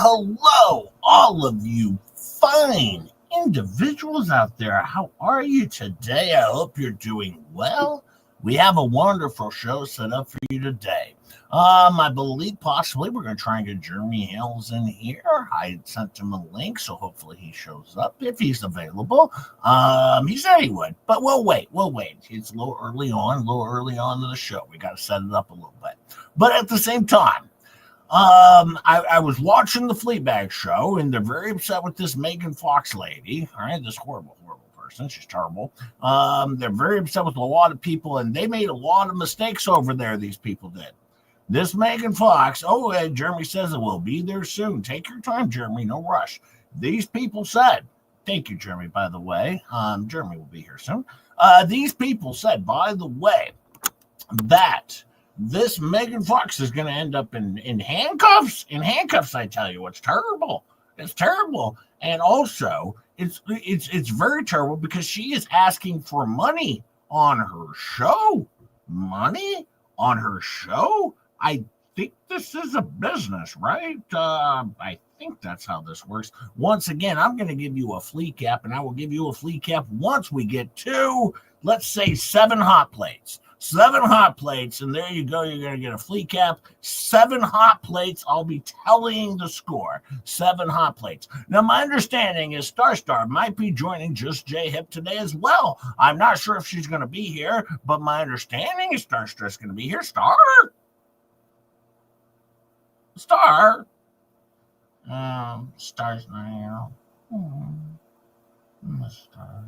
hello, all of you fine individuals out there. How are you today? I hope you're doing well. We have a wonderful show set up for you today. I believe possibly we're going to try and get Jeremy Hales in here. I sent him a link, so hopefully he shows up if he's available. He said he would, but we'll wait. It's a little early on to the show. We got to set it up a little bit. But at the same time, I was watching the FLEABAG show, and they're very upset with this Megan Fox lady. All right, this horrible person. She's terrible. They're very upset with a lot of people, and they made a lot of mistakes over there. These people did. This Megan Fox, Jeremy says it will be there soon. Take your time, Jeremy, no rush. These people said, thank you, Jeremy, by the way. Jeremy will be here soon. These people said, by the way, that this Megan Fox is going to end up in handcuffs. In handcuffs, I tell you, it's terrible. It's terrible. And also, it's very terrible because she is asking for money on her show. Money on her show? I think this is a business, right? I think that's how this works. Once again, I'm going to give you a FLEACAP, and I will give you a FLEACAP once we get to, let's say, 7 hot plates. 7 hot plates, and there you go. You're going to get a FLEACAP. 7 hot plates. I'll be telling the score. 7 hot plates. Now, my understanding is Star might be joining Just J Hip today as well. I'm not sure if she's going to be here, but my understanding is Star's going to be here. Star? Star's not here. Star.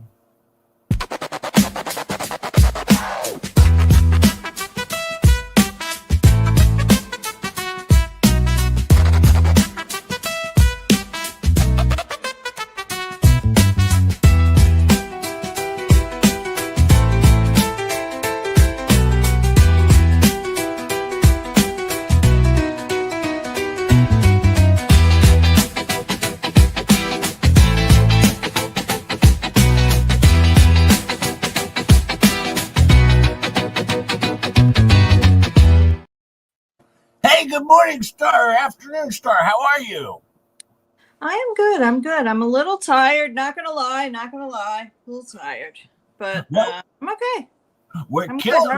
Good morning, Star. Afternoon, Star. How are you? I am good. I'm a little tired. Not gonna lie. A little tired, but I'm okay. We're killing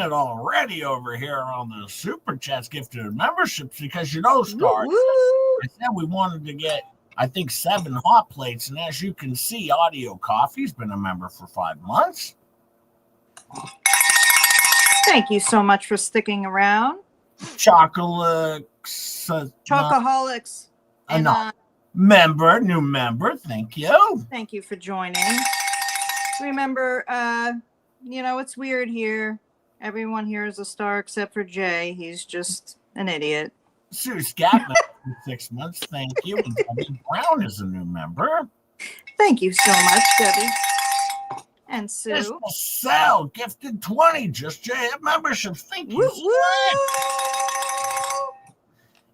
it already over here on the Super Chats gifted memberships because Star. I said we wanted to get, I think, 7 hot plates, and as you can see, Audio Coffee's been a member for 5 months. Thank you so much for sticking around. Chocoholics. New member. Thank you. Thank you for joining. Remember, it's weird here. Everyone here is a star except for Jay. He's just an idiot. Sue Scatman for 6 months. Thank you. And Debbie Brown is a new member. Thank you so much, Debbie. And Sue. Mr. Sal gifted 20 Just J Hip memberships. Thank you.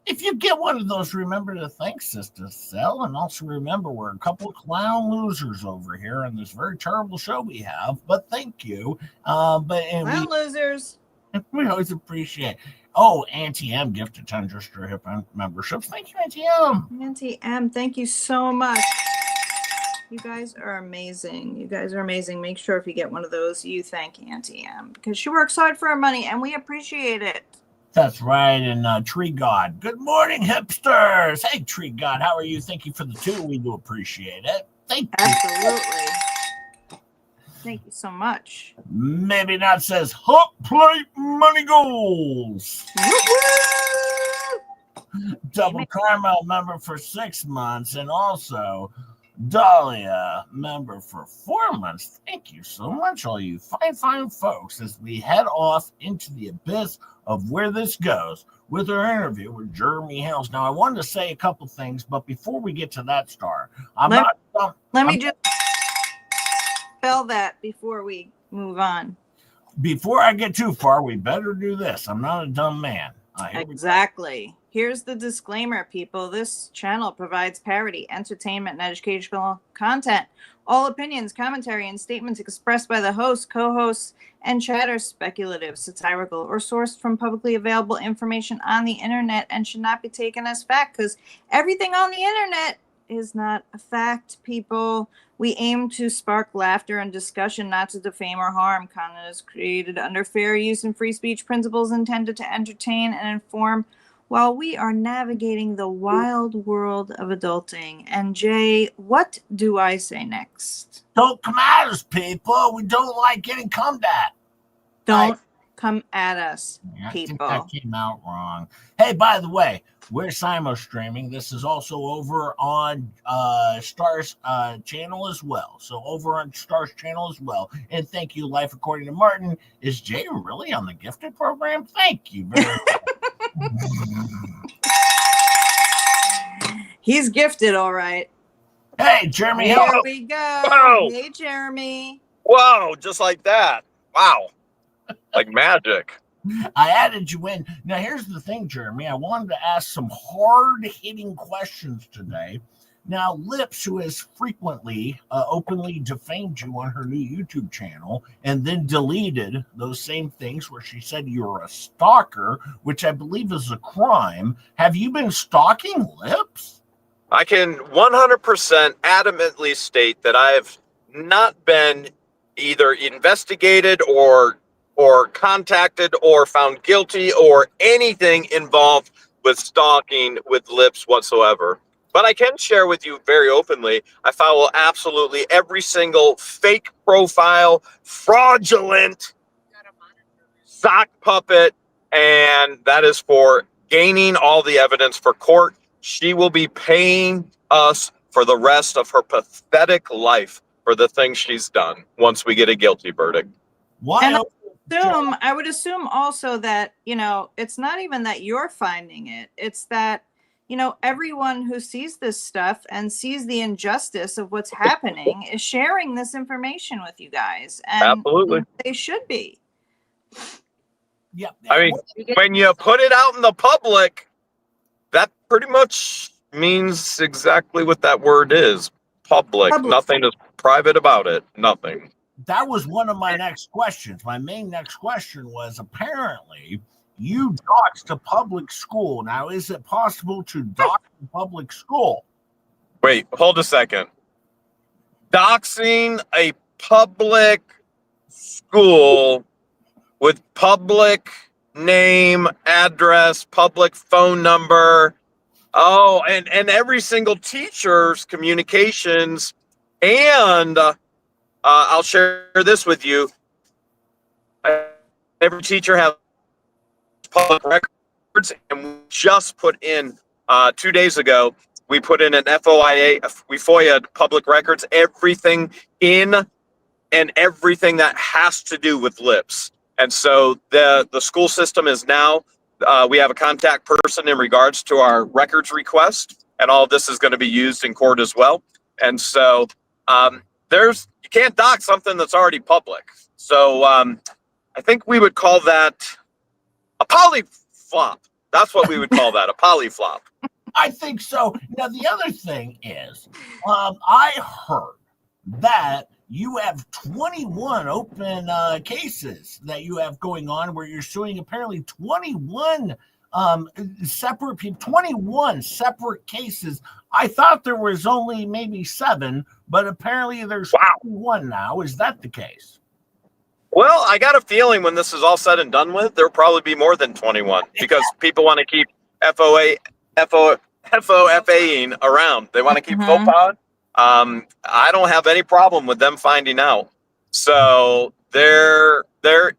If you get one of those, remember to thank Sister Sal, and also remember we're a couple of clown losers over here on this very terrible show we have. But thank you. Clown losers. We always appreciate. Oh, Auntie M gifted 10 Just J Hip memberships. Thank you, Auntie M. Auntie M, thank you so much. You guys are amazing. Make sure if you get one of those, you thank Auntie M because she works hard for her money and we appreciate it. That's right. And Tree God. Good morning, hipsters. Hey, Tree God. How are you? Thank you for the 2. We do appreciate it. Thank you. Absolutely. Thank you so much. Maybe Not says hot plate money goals. Double Caramel member for 6 months. And also Dahlia, member for 4 months. Thank you so much, all you fine folks, as we head off into the abyss of where this goes with our interview with Jeremy Hales. Now, I wanted to say a couple things, but before we get to that, Star, let me just spell that before we move on. Before I get too far, we better do this. I'm not a dumb man. Exactly. Here's the disclaimer, people. This channel provides parody, entertainment, and educational content. All opinions, commentary, and statements expressed by the host, co-hosts, and chat are speculative, satirical, or sourced from publicly available information on the internet and should not be taken as fact, because everything on the internet is not a fact, people. We aim to spark laughter and discussion, not to defame or harm. Content is created under fair use and free speech principles intended to entertain and inform while we are navigating the wild world of adulting. And Jay, what do I say next? Don't come at us, people. We don't like getting come at. Don't come at us, people. I think that came out wrong. Hey, by the way, we're simul streaming. This is also over on Star's channel as well. So over on Star's channel as well. And thank you, Life According to Martin. Is Jay really on the gifted program? Thank you very much. He's gifted, all right. Hey, Jeremy. Here Hello. we go. Whoa. Hey, Jeremy. Whoa, just like that. Wow. Like magic. I added you in. Now, here's the thing, Jeremy. I wanted to ask some hard-hitting questions today. Now, Lips, who has frequently openly defamed you on her new YouTube channel and then deleted those same things where she said you're a stalker, which I believe is a crime. Have you been stalking Lips? I can 100% adamantly state that I have not been either investigated or contacted or found guilty or anything involved with stalking with Lips whatsoever. But I can share with you very openly, I follow absolutely every single fake profile, fraudulent sock puppet, and that is for gaining all the evidence for court. She will be paying us for the rest of her pathetic life for the things she's done once we get a guilty verdict. Why? And I would assume also that, it's not even that you're finding it. It's that, everyone who sees this stuff and sees the injustice of what's happening is sharing this information with you guys. And Absolutely. They should be. Yeah. I mean, when you put it out in the public, that pretty much means exactly what that word is. Public. Nothing is private about it. Nothing. That was one of my next questions. My main next question was, apparently you doxed a public school. Now, is it possible to dox a public school? Wait, hold a second. Doxing a public school with public name, address, public phone number. Oh, and every single teacher's communications. And I'll share this with you. Every teacher has public records, and we just put in 2 days ago, we put in an FOIA, we FOIA'd public records, everything in and everything that has to do with Lips. And so the school system is now, we have a contact person in regards to our records request, and all of this is going to be used in court as well. And so you can't dox something that's already public. So I think we would call that a polyflop. That's what we would call that, a polyflop. I think so. Now, the other thing is, I heard that you have 21 open cases that you have going on where you're suing apparently 21 separate people, 21 separate cases. I thought there was only maybe 7, but apparently there's 21 now. Is that the case? Well, I got a feeling when this is all said and done with, there'll probably be more than 21 because people want to keep FOFAing around. They want to keep FOPA. I don't have any problem with them finding out. So there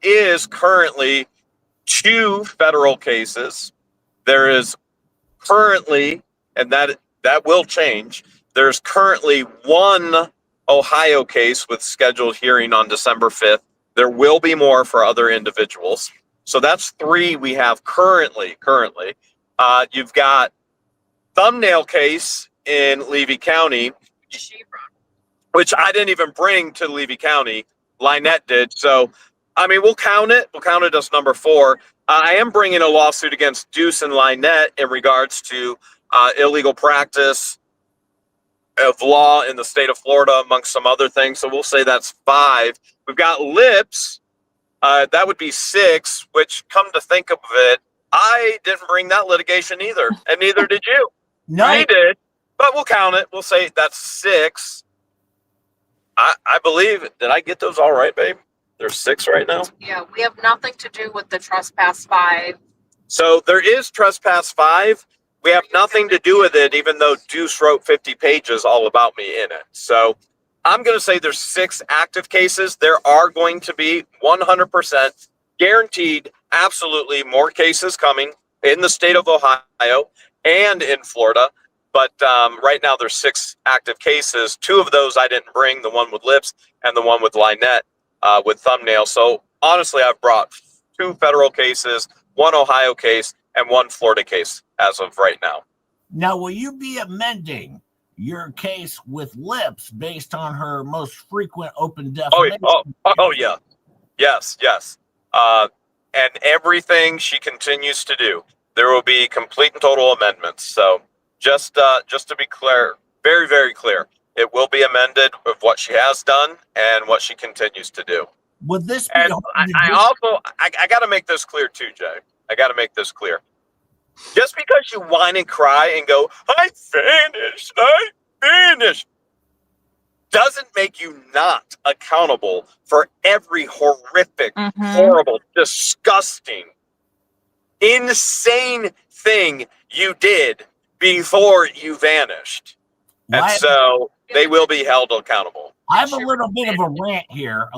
is currently 2 federal cases. There is currently, and that will change, there's currently 1 Ohio case with scheduled hearing on December 5th. There will be more for other individuals. So that's 3 we have currently. You've got thumbnail case in Levy County, which I didn't even bring to Levy County. Lynette did. So, I mean, we'll count it. We'll count it as number 4. I am bringing a lawsuit against Deuce and Lynette in regards to illegal practice of law in the state of Florida, amongst some other things. So we'll say that's 5. We've got Lips. That would be 6, which, come to think of it, I didn't bring that litigation either, and neither did you. No, He did, but we'll count it. We'll say that's 6. I believe, did I get those all right, babe? There's 6 right now. Yeah, we have nothing to do with the trespass 5. So there is trespass 5. We have nothing to do with it, even though Deuce wrote 50 pages all about me in it. So I'm going to say there's 6 active cases. There are going to be 100% guaranteed, absolutely more cases coming in the state of Ohio and in Florida. But right now there's 6 active cases. 2 of those I didn't bring, the one with Lips and the one with Lynette with Thumbnail. So honestly, I've brought 2 federal cases, 1 Ohio case, and 1 Florida case as of right now. Now, will you be amending your case with Lips based on her most frequent open defamation? Oh yeah. Yes. And everything she continues to do, there will be complete and total amendments. So just to be clear, very, very clear, it will be amended with what she has done and what she continues to do. Would this be And I got to make this clear too, Jay. I got to make this clear. Just because you whine and cry and go, I finished, doesn't make you not accountable for every horrific, horrible, disgusting, insane thing you did before you vanished. And so they will be held accountable. I have a little bit of a rant here,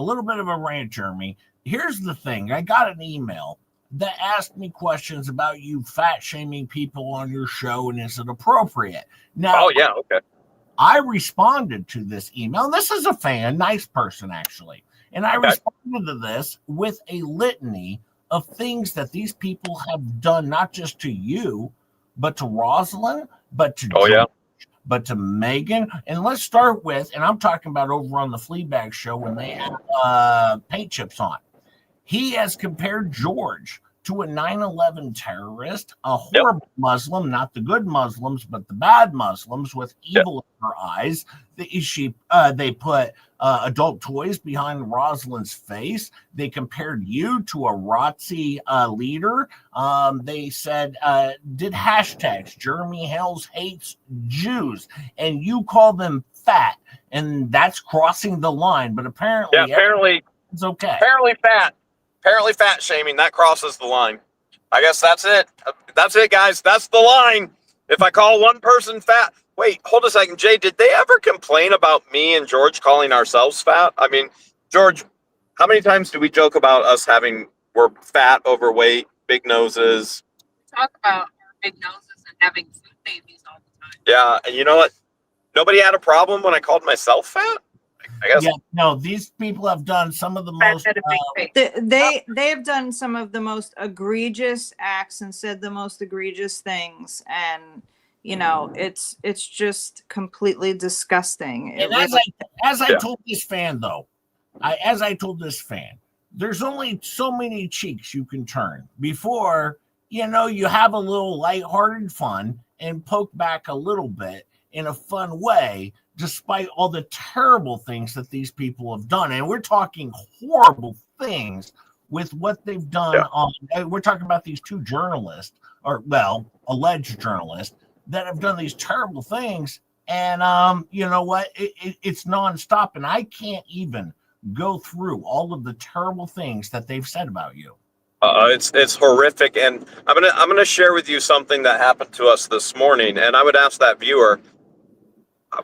Jeremy. Here's the thing. I got an email that asked me questions about you fat shaming people on your show, and is it appropriate? Now, okay. I responded to this email. This is a fan, nice person actually. And I responded to this with a litany of things that these people have done, not just to you, but to Rosalind, but to George, but to Megan. And let's start with, and I'm talking about over on the FLEABAG show when they have paint chips on. He has compared George to a 9/11 terrorist, a horrible Muslim, not the good Muslims, but the bad Muslims with evil in their eyes. They put adult toys behind Rosalind's face. They compared you to a ROTC leader. They said, did hashtags, Jeremy Hales hates Jews, and you call them fat, and that's crossing the line. But apparently it's okay. Apparently fat shaming, that crosses the line. I guess that's it. That's it, guys. That's the line. If I call one person fat, wait, hold a second. Jay, did they ever complain about me and George calling ourselves fat? I mean, George, how many times do we joke about us we're fat, overweight, big noses? We talk about big noses and having food babies all the time. Yeah, and you know what? Nobody had a problem when I called myself fat? I guess. Yeah, no, these people have done some of the most. They have done some of the most egregious acts and said the most egregious things, and it's just completely disgusting. And as I told this fan, there's only so many cheeks you can turn before you have a little lighthearted fun and poke back a little bit in a fun way, despite all the terrible things that these people have done. And we're talking horrible things with what they've done we're talking about these 2 journalists, alleged journalists, that have done these terrible things. And you know what? It's nonstop. And I can't even go through all of the terrible things that they've said about you. It's horrific. And I'm gonna share with you something that happened to us this morning. And I would ask that viewer,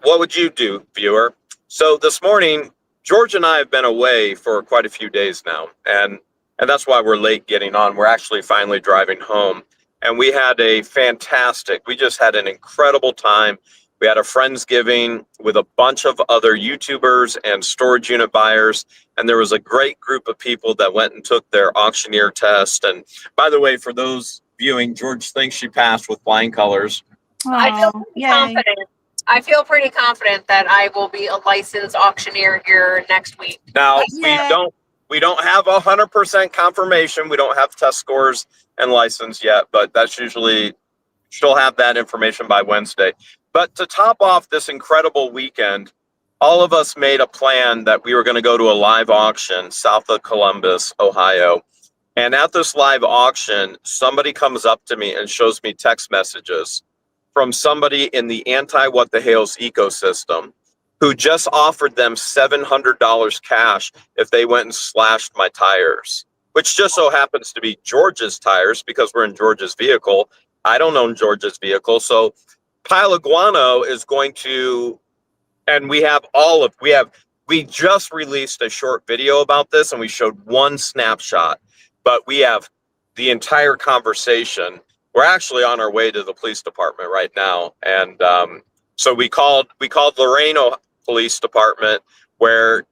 what would you do, viewer? So this morning, George and I have been away for quite a few days now, and that's why we're late getting on. We're actually finally driving home, and we just had an incredible time. We had a Friendsgiving with a bunch of other YouTubers and storage unit buyers, and there was a great group of people that went and took their auctioneer test. And by the way, for those viewing, George thinks she passed with flying colors. I feel confident. I feel pretty confident that I will be a licensed auctioneer here next week. Now, We don't have 100% confirmation. We don't have test scores and license yet, but that's usually, she'll have that information by Wednesday. But to top off this incredible weekend, all of us made a plan that we were going to go to a live auction south of Columbus, Ohio. And at this live auction, somebody comes up to me and shows me text messages from somebody in the anti-What the Hales ecosystem who just offered them $700 cash if they went and slashed my tires, which just so happens to be George's tires because we're in George's vehicle. I don't own George's vehicle. So Pile of Guano is going to, and we just released a short video about this and we showed one snapshot, but we have the entire conversation. We're actually on our way to the police department right now. And so we called Lorain Police Department where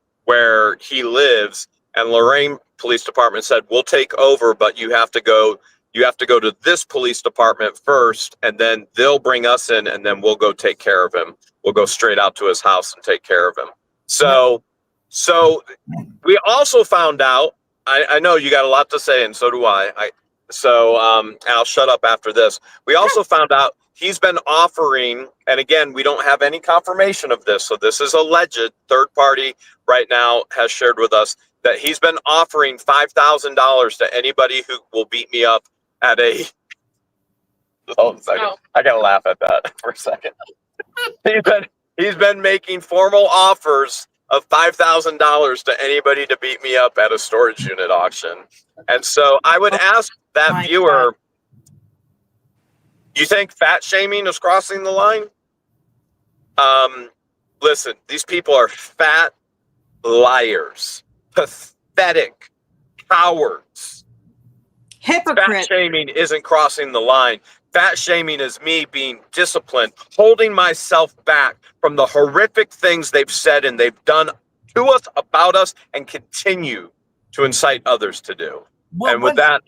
he lives, and Lorain Police Department said, we'll take over, but you have to go to this police department first, and then they'll bring us in, and then we'll go take care of him. We'll go straight out to his house and take care of him. So we also found out, I know you got a lot to say, and so do I. I'll shut up after this. We also found out he's been offering, and again, we don't have any confirmation of this, so this is alleged. Third party right now has shared with us that he's been offering $5,000 to anybody who will beat me up at a. Hold on a second. Oh. I gotta laugh at that for a second. He's been making formal offers of $5,000 to anybody to beat me up at a storage unit auction. And so I would ask that viewer, you think fat shaming is crossing the line? Listen, these people are fat liars, pathetic cowards. Hypocrite. Fat shaming isn't crossing the line. Fat shaming is me being disciplined, holding myself back from the horrific things they've said and they've done to us, about us, and continue to incite others to do. Well, and with that,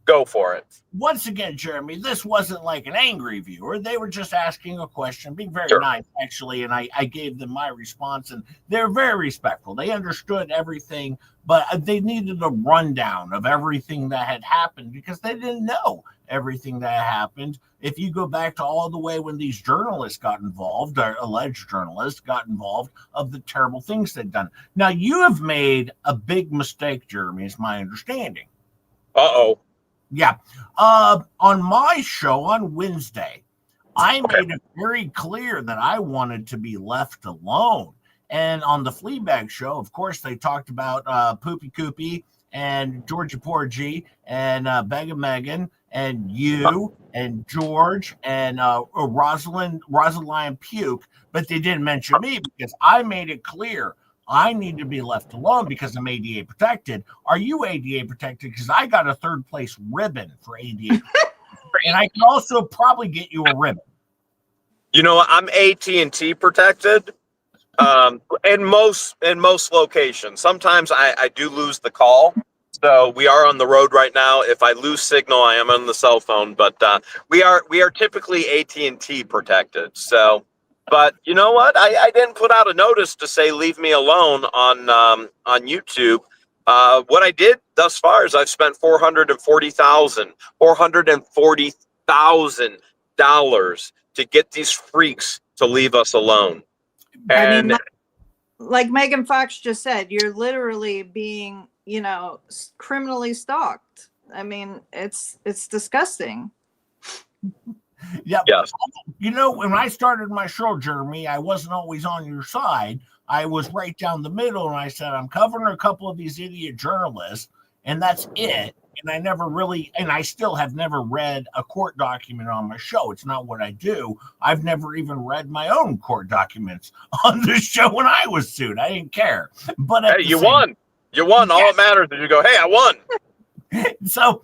go for it. Once again, Jeremy, this wasn't like an angry viewer. They were just asking a question, being very Sure. nice, actually, and I gave them my response, and they're very respectful. They understood everything, but they needed a rundown of everything that had happened because they didn't know everything that happened. If you go back to all the way when these journalists got involved, or alleged journalists got involved, of the terrible things they've done. Now, you have made a big mistake, Jeremy, is my understanding. Uh-oh. Yeah. On my show on Wednesday, I made it very clear that I wanted to be left alone. And on the FLEABAG show, of course, they talked about Poopy Koopy and Georgia Porgy and Begga Megan and you and George and Rosalind Puke, but they didn't mention me because I made it clear I need to be left alone because I'm ADA protected. Are you ADA protected? Because I got a third place ribbon for ADA. And I can also probably get you a ribbon. You know, I'm AT&T protected in most locations. Sometimes I do lose the call. So we are on the road right now. If I lose signal, I am on the cell phone. But we are typically AT&T protected. So. But you know what? I didn't put out a notice to say leave me alone on YouTube. What I did thus far is I've spent $440,000 to get these freaks to leave us alone. I mean, like Megan Fox just said, you're literally being, criminally stalked. I mean, it's disgusting. Yeah. Yes. When I started my show, Jeremy, I wasn't always on your side. I was right down the middle, and I said, I'm covering a couple of these idiot journalists, and that's it. And I never really, and I still have never read a court document on my show. It's not what I do. I've never even read my own court documents on this show when I was sued. I didn't care. But hey, you won. You won. All that matters is you go, hey, I won. So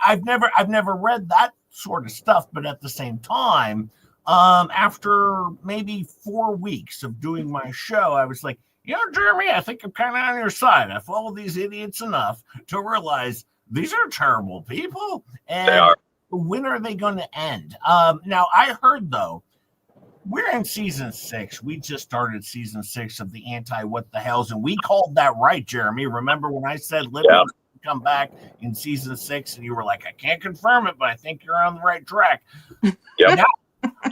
I've never read that sort of stuff, but at the same time, after maybe 4 weeks of doing my show, I was like, Jeremy, I think I'm kind of on your side. I follow these idiots enough to realize these are terrible people, and they are. When are they going to end? Now, I heard, though, we're in season 6. We just started season 6 of the anti what the hells, and we called that right, Jeremy. Remember when I said Libby would come back in season 6, and you were like, I can't confirm it, but I think you're on the right track. Yep. Now,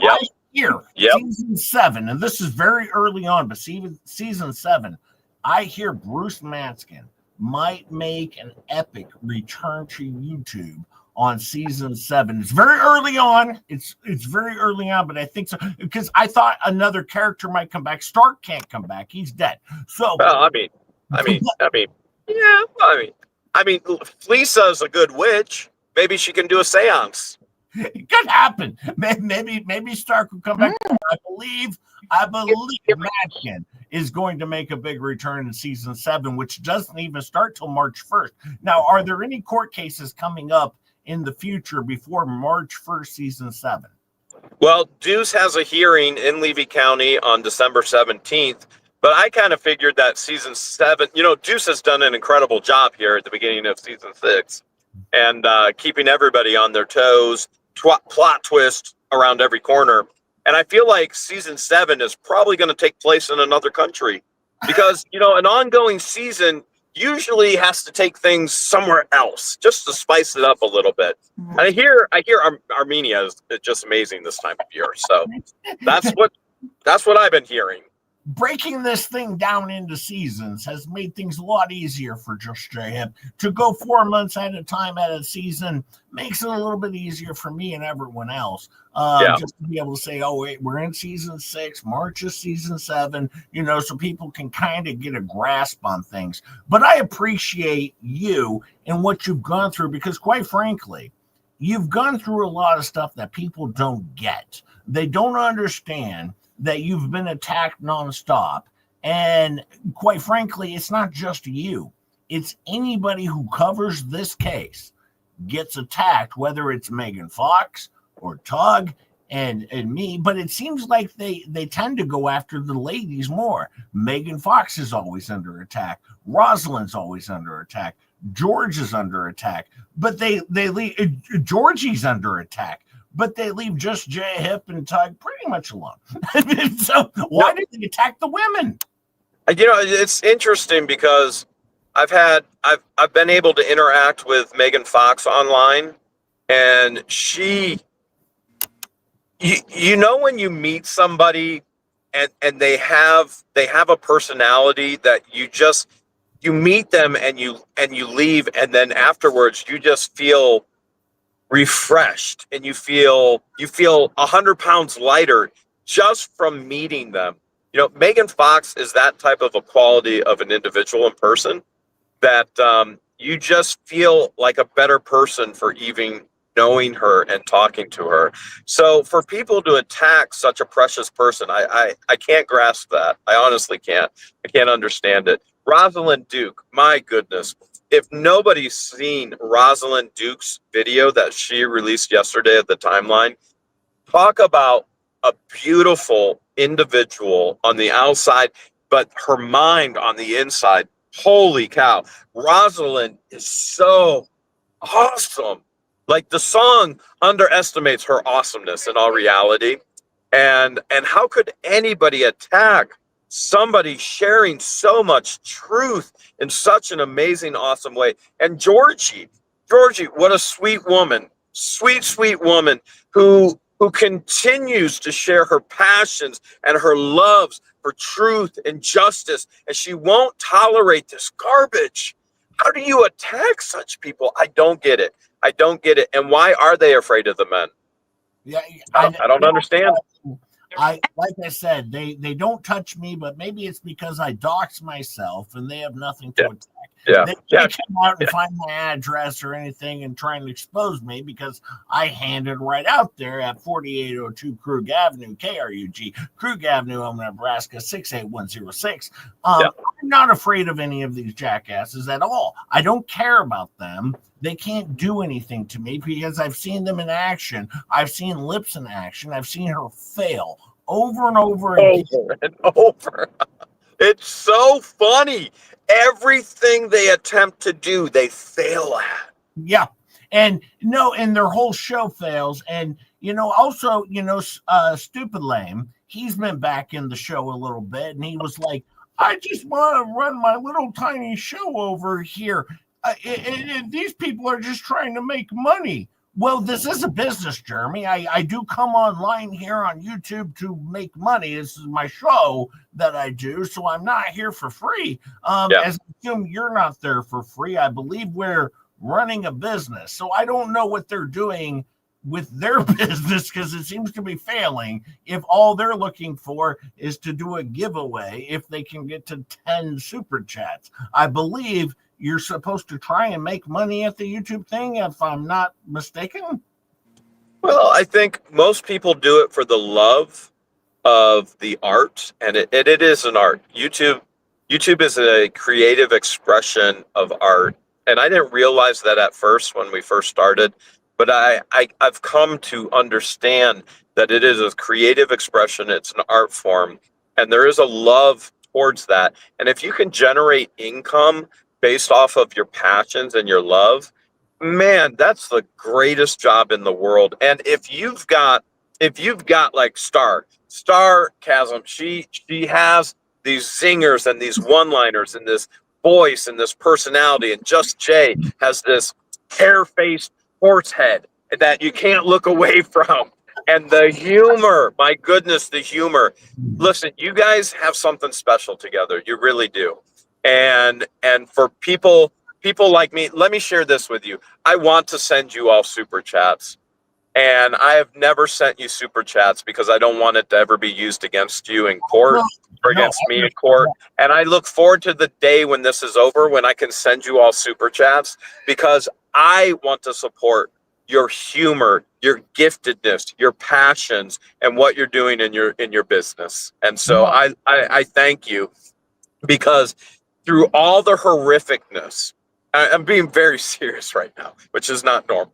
I hear season 7, and this is very early on, but season 7, I hear Bruce Manskin might make an epic return to YouTube on season 7. It's very early on. It's very early on, but I think so because I thought another character might come back. Stark can't come back; he's dead. So, well, I mean, Fleeca's a good witch. Maybe she can do a seance. It could happen. Maybe Stark will come back. I believe Manskin is going to make a big return in season 7, which doesn't even start till March 1st. Now, are there any court cases coming up in the future before March 1st, season 7? Well, Deuce has a hearing in Levy County on December 17th, but I kind of figured that season 7, Deuce has done an incredible job here at the beginning of season 6 and keeping everybody on their toes, plot twist around every corner. And I feel like season 7 is probably going to take place in another country because, an ongoing season usually has to take things somewhere else just to spice it up a little bit. And I hear Armenia is just amazing this time of year. So that's what I've been hearing. Breaking this thing down into seasons has made things a lot easier for Just J-Hip. To go 4 months at a time at a season makes it a little bit easier for me and everyone else. Just to be able to say, oh, wait, we're in season 6, March is season 7, so people can kind of get a grasp on things. But I appreciate you and what you've gone through because, quite frankly, you've gone through a lot of stuff that people don't get. They don't understand that you've been attacked nonstop. And quite frankly, it's not just you. It's anybody who covers this case gets attacked, whether it's Megan Fox or Tug and me. But it seems like they tend to go after the ladies more. Megan Fox is always under attack. Rosalind's always under attack. George is under attack. But they leave Georgie's under attack. But they leave Just J-Hip and Tug pretty much alone. So why did they attack the women? It's interesting because I've been able to interact with Megan Fox online, and she, when you meet somebody and they have a personality that you meet them and you leave, and then afterwards you just feel refreshed and you feel 100 pounds lighter just from meeting them. Megan Fox is that type of a quality of an individual in person that you just feel like a better person for even knowing her and talking to her. So for people to attack such a precious person, I can't grasp that. I honestly can't. I can't understand it. Rosalind Duke, my goodness. If nobody's seen Rosalind Duke's video that she released yesterday at the timeline, talk about a beautiful individual on the outside, but her mind on the inside. Holy cow. Rosalind is so awesome. Like the song underestimates her awesomeness in all reality. And how could anybody attack somebody sharing so much truth in such an amazing, awesome way? And Georgie, what a sweet woman, sweet woman who continues to share her passions and her loves for truth and justice, and she won't tolerate this garbage. How do you attack such people? I don't get it. And why are they afraid of the men? Yeah, I don't understand. Like I said, they don't touch me, but maybe it's because I dox myself and they have nothing to attack. They come out and find my address or anything and try and expose me because I handed right out there at 4802 Krug Avenue, KRUG, Krug Avenue, Omaha, Nebraska, 68106. I'm not afraid of any of these jackasses at all. I don't care about them. They can't do anything to me because I've seen them in action. I've seen Lips in action. I've seen her fail over and over again. Over and over. It's so funny. Everything they attempt to do, they fail at. Yeah. And their whole show fails. And, also, Stupid Lame, he's been back in the show a little bit, and he was like, I just want to run my little tiny show over here. And these people are just trying to make money. Well, this is a business, Jeremy. I do come online here on YouTube to make money. This is my show that I do, so I'm not here for free. As I assume you're not there for free. I believe we're running a business. So I don't know what they're doing with their business because it seems to be failing if all they're looking for is to do a giveaway if they can get to 10 super chats. I believe you're supposed to try and make money at the YouTube thing, if I'm not mistaken. Well, I think most people do it for the love of the art, and it is an art. YouTube is a creative expression of art, and I didn't realize that at first when we first started, but I've come to understand that it is a creative expression. It's an art form, and there is a love towards that. And if you can generate income based off of your passions and your love, man, that's the greatest job in the world. And if you've got like Sarcasm, she has these zingers and these one-liners and this voice and this personality, and Just Jay has this hair-faced horse head that you can't look away from. And the humor, my goodness, the humor. Listen, you guys have something special together. You really do. And for people like me, let me share this with you. I want to send you all super chats. And I have never sent you super chats because I don't want it to ever be used against you in court or against me in court. And I look forward to the day when this is over, when I can send you all super chats, because I want to support your humor, your giftedness, your passions, and what you're doing in your business. And so I thank you, because through all the horrificness, I'm being very serious right now, which is not normal.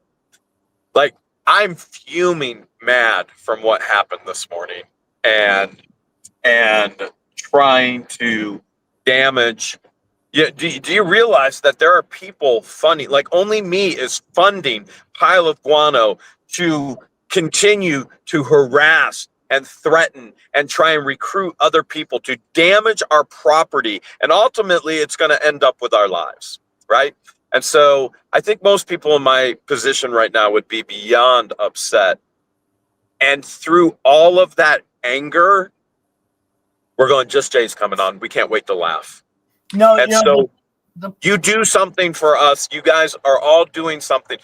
Like, I'm fuming mad from what happened this morning, and trying to damage. Yeah, do you realize that there are people funding, like Only Me is funding Pile of Guano to continue to harass and threaten and try and recruit other people to damage our property, and ultimately it's going to end up with our lives, right? And so I think most people in my position right now would be beyond upset. And through all of that anger, we're going, Just Jay's coming on. We can't wait to laugh. No, and so you do something for us. You guys are all doing something,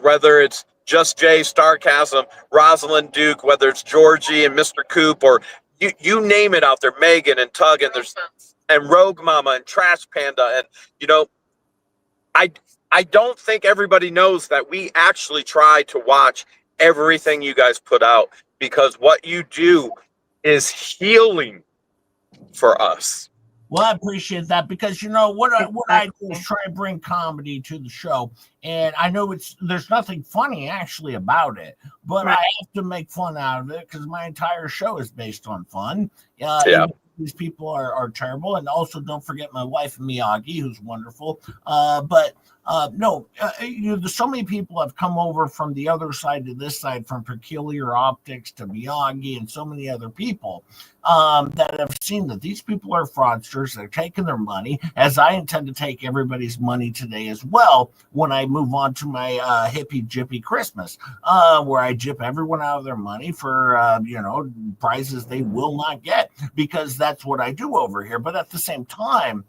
whether it's Just Jay, Sarcasm, Rosalind Duke, whether it's Georgie and Mr. Coop, or you name it out there, Megan and Tug, and Rogue Mama and Trash Panda. And, I don't think everybody knows that we actually try to watch everything you guys put out, because what you do is healing for us. Well, I appreciate that, because what I do is try and bring comedy to the show, and I know there's nothing funny actually about it, but I have to make fun out of it because my entire show is based on fun. These people are terrible, and also don't forget my wife Miyagi, who's wonderful. There's so many people have come over from the other side to this side, from Peculiar Optics to Miyagi and so many other people that have seen that these people are fraudsters. They're taking their money, as I intend to take everybody's money today as well when I move on to my hippy jippy Christmas, where I jip everyone out of their money for prizes they will not get, because that's what I do over here. But at the same time,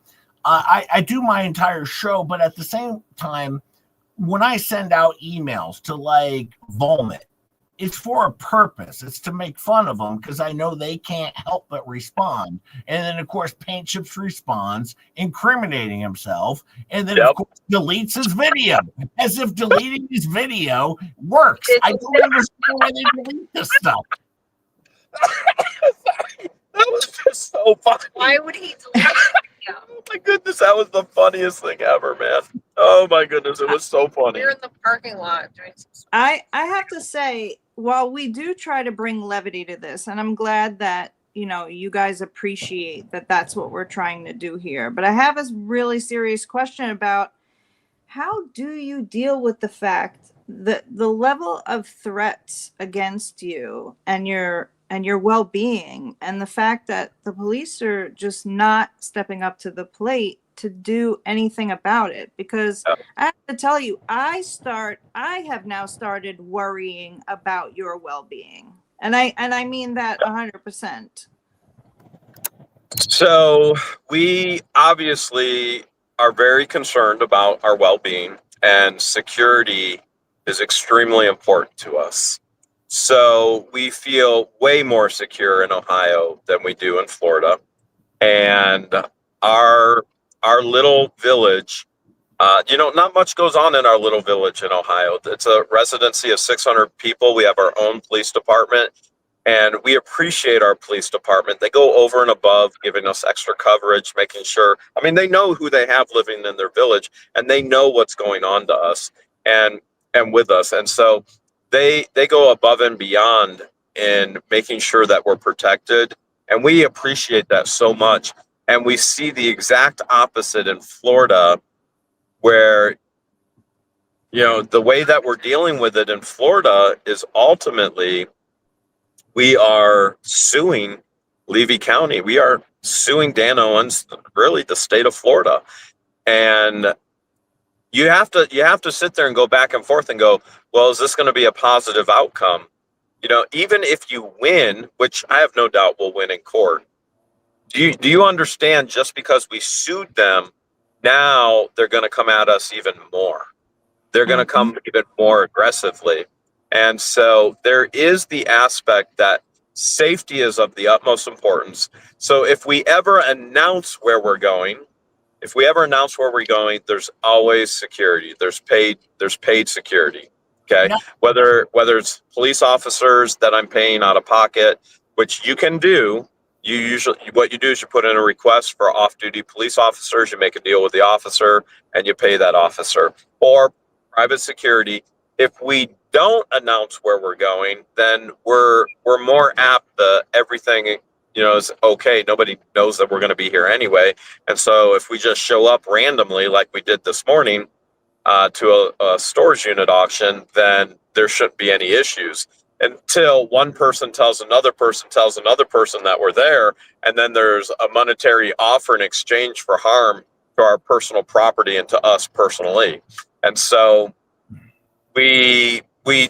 I do my entire show, but at the same time, when I send out emails to like Vomit, it's for a purpose. It's to make fun of them, because I know they can't help but respond. And then, of course, Paint Chips responds, incriminating himself, and then, of course, deletes his video, as if deleting his video works. I don't understand why they delete this stuff. That was just so funny. Why would he delete it? Oh my goodness, that was the funniest thing ever, man. Oh my goodness, it was so funny. We're in the parking lot doing some. I have to say, while we do try to bring levity to this, and I'm glad that you guys appreciate that that's what we're trying to do here, but I have a really serious question about how do you deal with the fact that the level of threats against you and your and your well-being, and the fact that the police are just not stepping up to the plate to do anything about it. Because I have to tell you, I have now started worrying about your well-being, and I mean that 100%. So we obviously are very concerned about our well-being, and security is extremely important to us. So we feel way more secure in Ohio than we do in Florida. And our little village, not much goes on in our little village in Ohio. It's a residency of 600 people. We have our own police department, and we appreciate our police department. They go over and above, giving us extra coverage, making sure, they know who they have living in their village, and they know what's going on to us and with us. And so they go above and beyond in making sure that we're protected. And we appreciate that so much. And we see the exact opposite in Florida, where, the way that we're dealing with it in Florida is ultimately we are suing Levy County. We are suing Dan Owens, really the state of Florida. And you have to sit there and go back and forth and go, well, is this going to be a positive outcome? Even if you win, which I have no doubt we'll win in court, do you understand, just because we sued them, now they're going to come at us even more. They're going to come even more aggressively. And so there is the aspect that safety is of the utmost importance. So if we ever announce where we're going, there's always security. There's paid security. Okay. Yeah. Whether it's police officers that I'm paying out of pocket, which you can do. What you do is you put in a request for off-duty police officers, you make a deal with the officer, and you pay that officer. Or private security. If we don't announce where we're going, then we're more apt to everything, is okay. Nobody knows that we're going to be here anyway. And so if we just show up randomly, like we did this morning, to a storage unit auction, then there shouldn't be any issues, until one person tells another person that we're there, and then there's a monetary offer in exchange for harm to our personal property and to us personally. And so we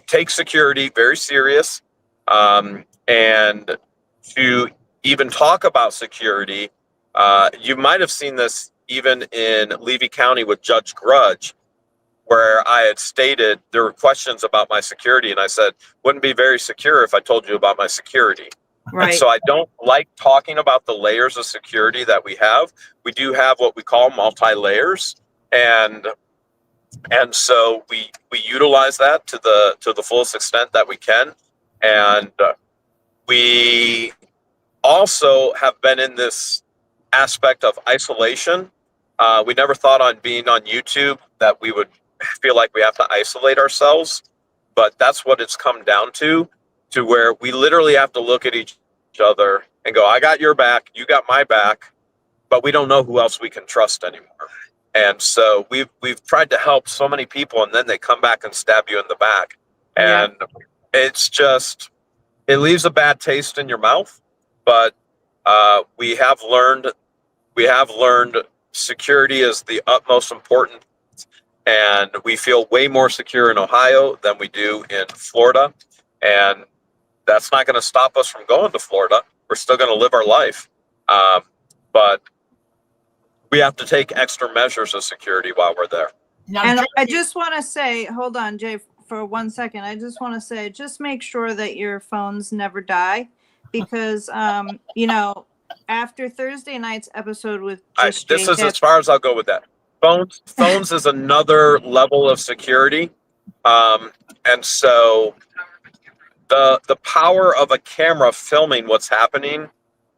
take security very serious, and to even talk about security, you might have seen this even in Levy County with Judge Grudge, where I had stated there were questions about my security, and I said, wouldn't be very secure if I told you about my security. Right. And so I don't like talking about the layers of security that we have. We do have what we call multi-layers, and so we utilize that to the fullest extent that we can. And we also have been in this aspect of isolation. We never thought on being on YouTube that we would feel like we have to isolate ourselves, but that's what it's come down to where we literally have to look at each other and go, I got your back, you got my back, but we don't know who else we can trust anymore. And so we've tried to help so many people, and then they come back and stab you in the back. And it's just, it leaves a bad taste in your mouth, but we have learned security is the utmost important. And we feel way more secure in Ohio than we do in Florida. And that's not going to stop us from going to Florida. We're still going to live our life. But we have to take extra measures of security while we're there. And I just want to say, hold on, Jay, for 1 second. I just want to say, just make sure that your phones never die, because, after Thursday night's episode with this is as far as I'll go with that. Phones is another level of security. And so the power of a camera filming what's happening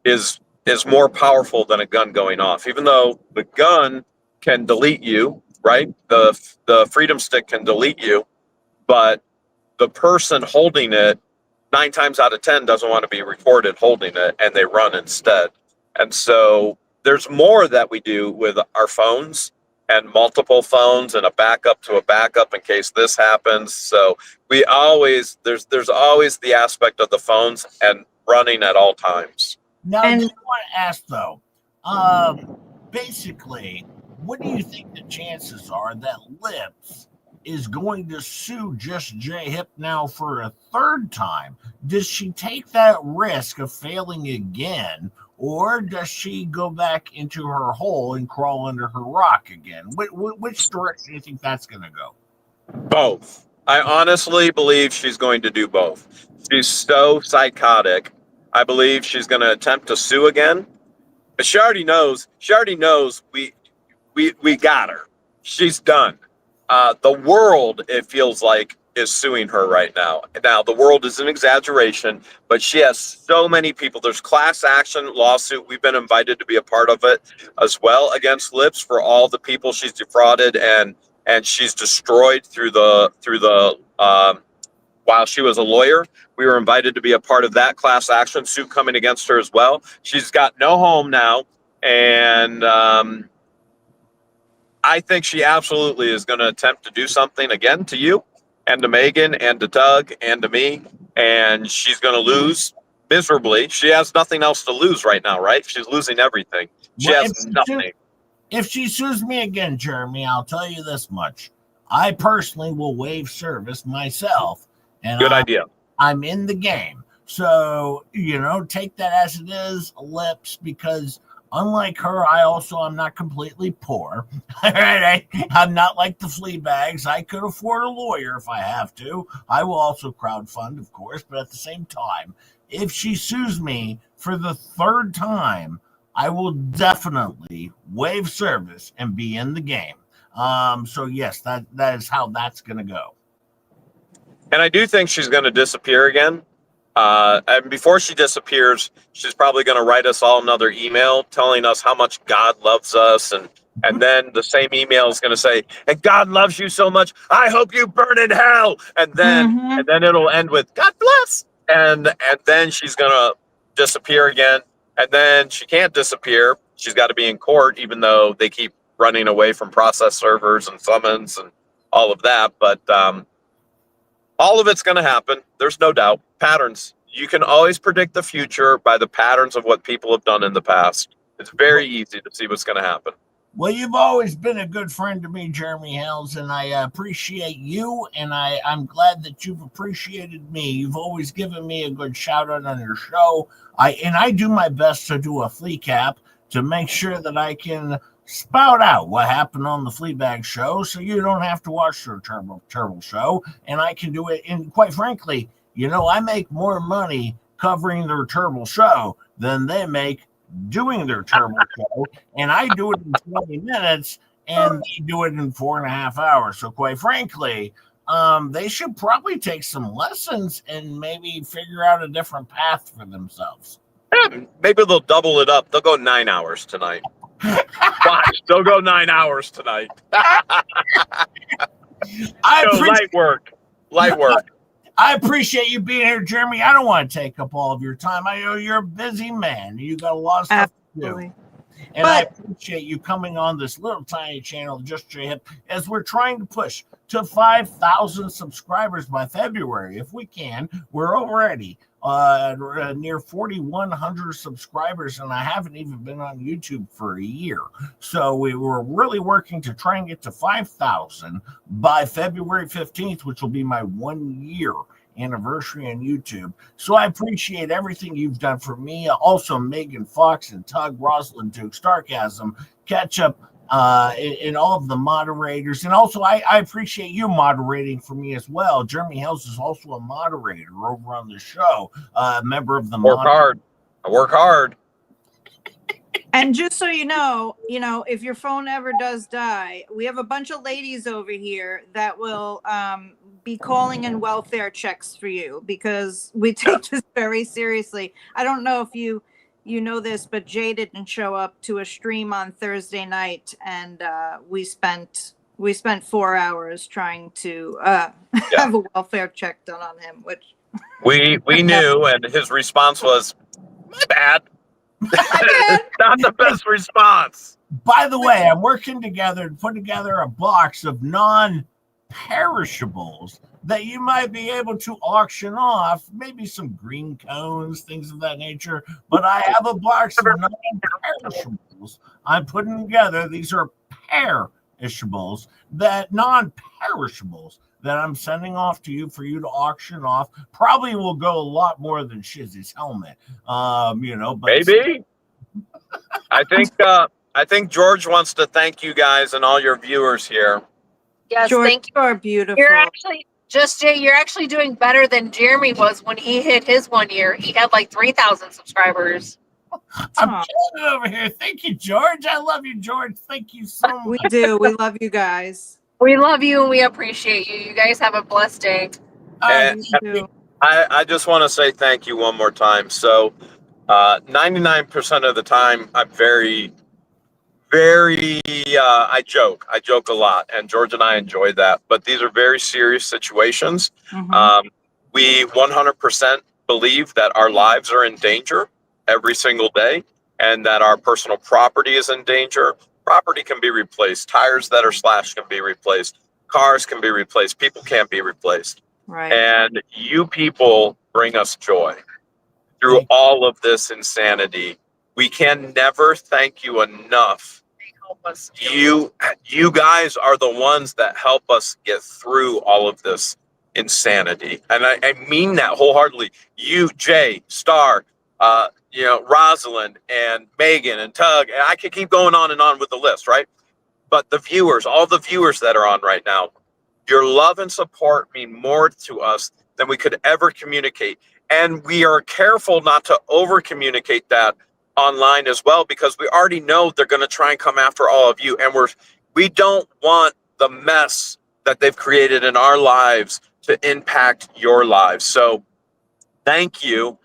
is more powerful than a gun going off. Even though the gun can delete you, right? The Freedom Stick can delete you, but the person holding it 9 times out of 10 doesn't want to be recorded holding it, and they run instead. And so there's more that we do with our phones, and multiple phones, and a backup to a backup in case this happens. So there's always the aspect of the phones, and running at all times. Now, I And- just want to ask though, basically, what do you think the chances are that Lips is going to sue Just J-Hip now for a third time? Does she take that risk of failing again, or does she go back into her hole and crawl under her rock again? Which direction do you think that's going to go? Both. I honestly believe she's going to do both. She's so psychotic. I believe she's going to attempt to sue again. But she already knows. She already knows we got her. She's done. The world, it feels like, is suing her right now. Now, the world is an exaggeration, but she has so many people. There's class action lawsuit. We've been invited to be a part of it as well against Lips for all the people she's defrauded and she's destroyed through the while she was a lawyer. We were invited to be a part of that class action suit coming against her as well. She's got no home now, and I think she absolutely is going to attempt to do something again to you and to Megan and to Doug and to me, and she's going to lose miserably. She has nothing else to lose right now, right? She's losing everything. She has nothing. If she sues me again, Jeremy, I'll tell you this much. I personally will waive service myself. And Good idea. I'm in the game. So, take that as it is, Lips, because unlike her, I'm not completely poor. All right, I'm not like the Fleabags. I could afford a lawyer if I have to. I will also crowdfund, of course, but at the same time, if she sues me for the third time, I will definitely waive service and be in the game. So yes, that is how that's going to go. And I do think she's going to disappear again. And before she disappears, she's probably going to write us all another email telling us how much God loves us. And then the same email is going to say, and God loves you so much, I hope you burn in hell. And then it'll end with God bless. And then she's going to disappear again. And then she can't disappear. She's got to be in court, even though they keep running away from process servers and summons and all of that. But all of it's going to happen. There's no doubt. Patterns. You can always predict the future by the patterns of what people have done in the past. It's very easy to see what's going to happen. Well, you've always been a good friend to me, Jeremy Hales, and I appreciate you, and I'm glad that you've appreciated me. You've always given me a good shout-out on your show. I do my best to do a FLEACAP to make sure that I can spout out what happened on the Fleabag show so you don't have to watch their terrible show, and I can do it. And quite frankly, I make more money covering their terrible show than they make doing their terrible show, and I do it in 20 minutes and they do it in 4.5 hours. So quite frankly, they should probably take some lessons and maybe figure out a different path for themselves. Maybe they'll double it up. They'll go 9 hours tonight. Watch, they'll go 9 hours tonight. Light work. I appreciate you being here, Jeremy. I don't want to take up all of your time. I know you're a busy man. You got a lot of stuff to do. And I appreciate you coming on this little tiny channel, Just J-Hip, as we're trying to push to 5,000 subscribers by February. If we can, we're already near 4,100 subscribers, and I haven't even been on YouTube for a year. So we were really working to try and get to 5,000 by February 15th, which will be my 1 year anniversary on YouTube. So I appreciate everything you've done for me. Also, Megan Fox and Tug, Rosalind Duke, Starcasm, Ketchup, and all of the moderators. And also, I appreciate you moderating for me as well. Jeremy Hales is also a moderator over on the show, a member of the I work hard. And just so you know, if your phone ever does die, we have a bunch of ladies over here that will be calling in welfare checks for you, because we take this very seriously. I don't know if you know this, but Jay didn't show up to a stream on Thursday night, and we spent 4 hours trying to have a welfare check done on him, which we knew, and his response was, "My bad." Not the best response. By the way, I'm working together to put together a box of perishables that you might be able to auction off, maybe some green cones, things of that nature. But I have a box of non-perishables I'm putting together. These are perishables, that non-perishables that I'm sending off to you for you to auction off. Probably will go a lot more than Shizzy's helmet. But maybe. I think George wants to thank you guys and all your viewers here. Yes, George, thank you. you are beautiful. You're actually you're actually doing better than Jeremy was when he hit his 1 year. He had like 3,000 subscribers. I'm killing it over here. Thank you, George. I love you, George. Thank you so much. We do. We love you guys. We love you and we appreciate you. You guys have a blessed day. And I just want to say thank you one more time. So 99% of the time, I'm very, I joke a lot, and George and I enjoy that, but these are very serious situations. We 100% believe that our lives are in danger every single day, and that our personal property is in danger. Property can be replaced. Tires that are slashed can be replaced. Cars can be replaced. People can't be replaced. Right. And you people bring us joy through all of this insanity. We can never thank you enough. Help us. You guys are the ones that help us get through all of this insanity. And I mean that wholeheartedly. You, Jay, Star, Rosalind and Megan and Tug, and I could keep going on and on with the list, right? But the viewers, all the viewers that are on right now, your love and support mean more to us than we could ever communicate. And we are careful not to over communicate that online as well, because we already know they're going to try and come after all of you. And we don't want the mess that they've created in our lives to impact your lives. So thank you.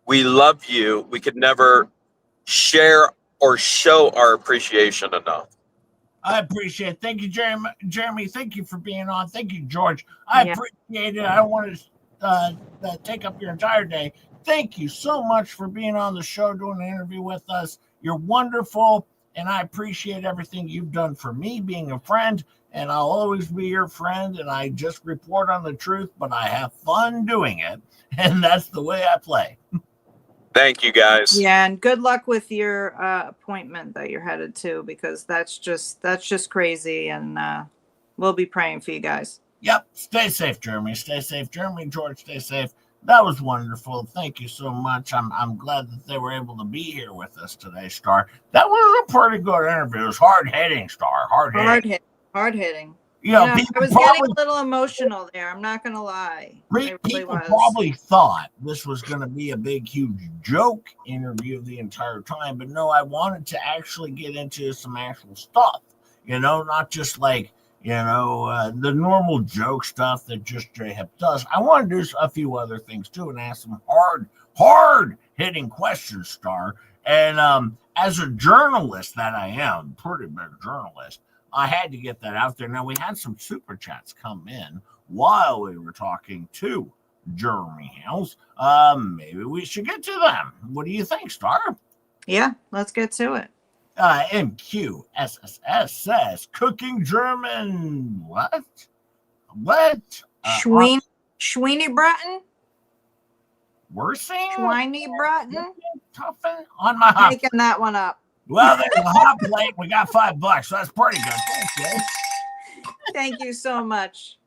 We love you. We could never share or show our appreciation enough. I appreciate it. Thank you, Jeremy. Thank you for being on. Thank you, George. I appreciate it. I don't want to take up your entire day. Thank you so much for being on the show, doing an interview with us. You're wonderful, and I appreciate everything you've done for me, being a friend, and I'll always be your friend, and I just report on the truth, but I have fun doing it, and that's the way I play. Thank you, guys. Yeah, and good luck with your appointment that you're headed to, because that's just crazy, and we'll be praying for you guys. Yep. Stay safe, Jeremy. Stay safe, Jeremy. George, stay safe. That was wonderful. Thank you so much. I'm glad that they were able to be here with us today, Star. That was a pretty good interview. It was hard-hitting, Star. Hard-hitting. I was getting a little emotional there. I'm not going to lie. People probably thought this was going to be a big, huge joke interview the entire time. But no, I wanted to actually get into some actual stuff, not just like, the normal joke stuff that just J-Hip does. I want to do a few other things too and ask some hard-hitting questions, Star. And as a journalist that I am, pretty big journalist, I had to get that out there. Now, we had some super chats come in while we were talking to Jeremy Hales. Maybe we should get to them. What do you think, Star? Yeah, let's get to it. MQSSS says, cooking German. What? Schweenie Bratton? Worsing? Schweiny Bratton? Tuffin? On my hot. Making that one up. Well, there's a hot plate. We got $5, so that's pretty good. Thank you. Thank you so much.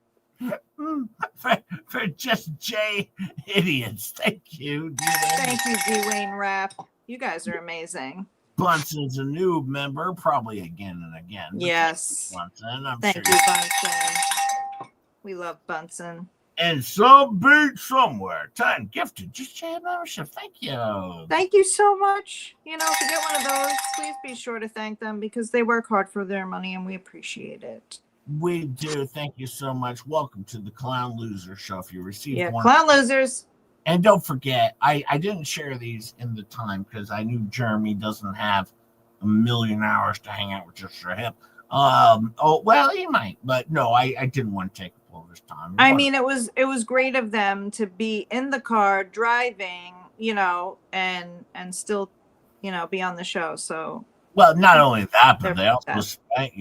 For just J idiots. Thank you. Thank you, Dwayne Rapp. You guys are amazing. Bunson's a new member, probably again and again. Yes. Bunson, Thank you, Bunson. We love Bunson. And some beat somewhere. 10 gifted. Just J membership. Thank you. Thank you so much. If you get one of those, please be sure to thank them, because they work hard for their money and we appreciate it. We do. Thank you so much. Welcome to the Clown Loser Show. If you received one. Clown Losers. And don't forget, I didn't share these in the time because I knew Jeremy doesn't have a million hours to hang out with just for him. He might, but no, I didn't want to take up all this time. I mean, it was great of them to be in the car driving, and still, be on the show. So well, not only that, but they also spent,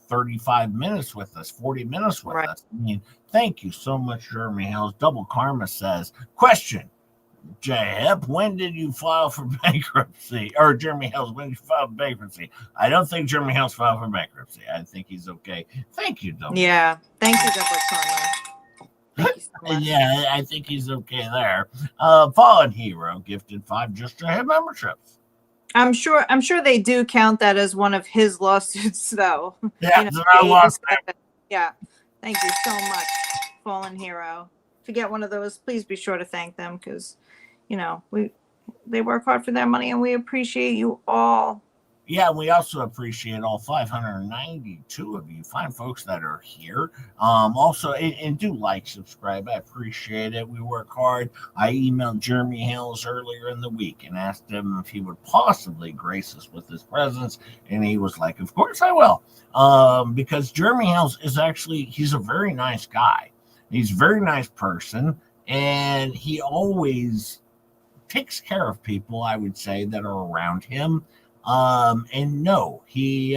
35 minutes with us, 40 minutes with Right. us. I mean, thank you so much, Jeremy Hales. Double Karma says, question, JHIP, when did you file for bankruptcy? Or Jeremy Hales, when did you file for bankruptcy? I don't think Jeremy Hales filed for bankruptcy. I think he's okay. Thank you, Double. Yeah. Thank you, Double Karma. Thank you so much. Yeah, I think he's okay there. Fallen Hero gifted 5 Just JHIP memberships. I'm sure they do count that as one of his lawsuits, though. Yeah, You know, it's not he lost. yeah. Thank you so much, Fallen Hero. If you get one of those, please be sure to thank them, because, they work hard for their money, and we appreciate you all. Yeah, we also appreciate all 592 of you fine folks that are here. Also, and do like, subscribe. I appreciate it. We work hard. I emailed Jeremy Hales earlier in the week and asked him if he would possibly grace us with his presence, and he was like, "Of course I will," because Jeremy Hales is he's a very nice guy. He's a very nice person, and he always takes care of people, I would say, that are around him. And no, he's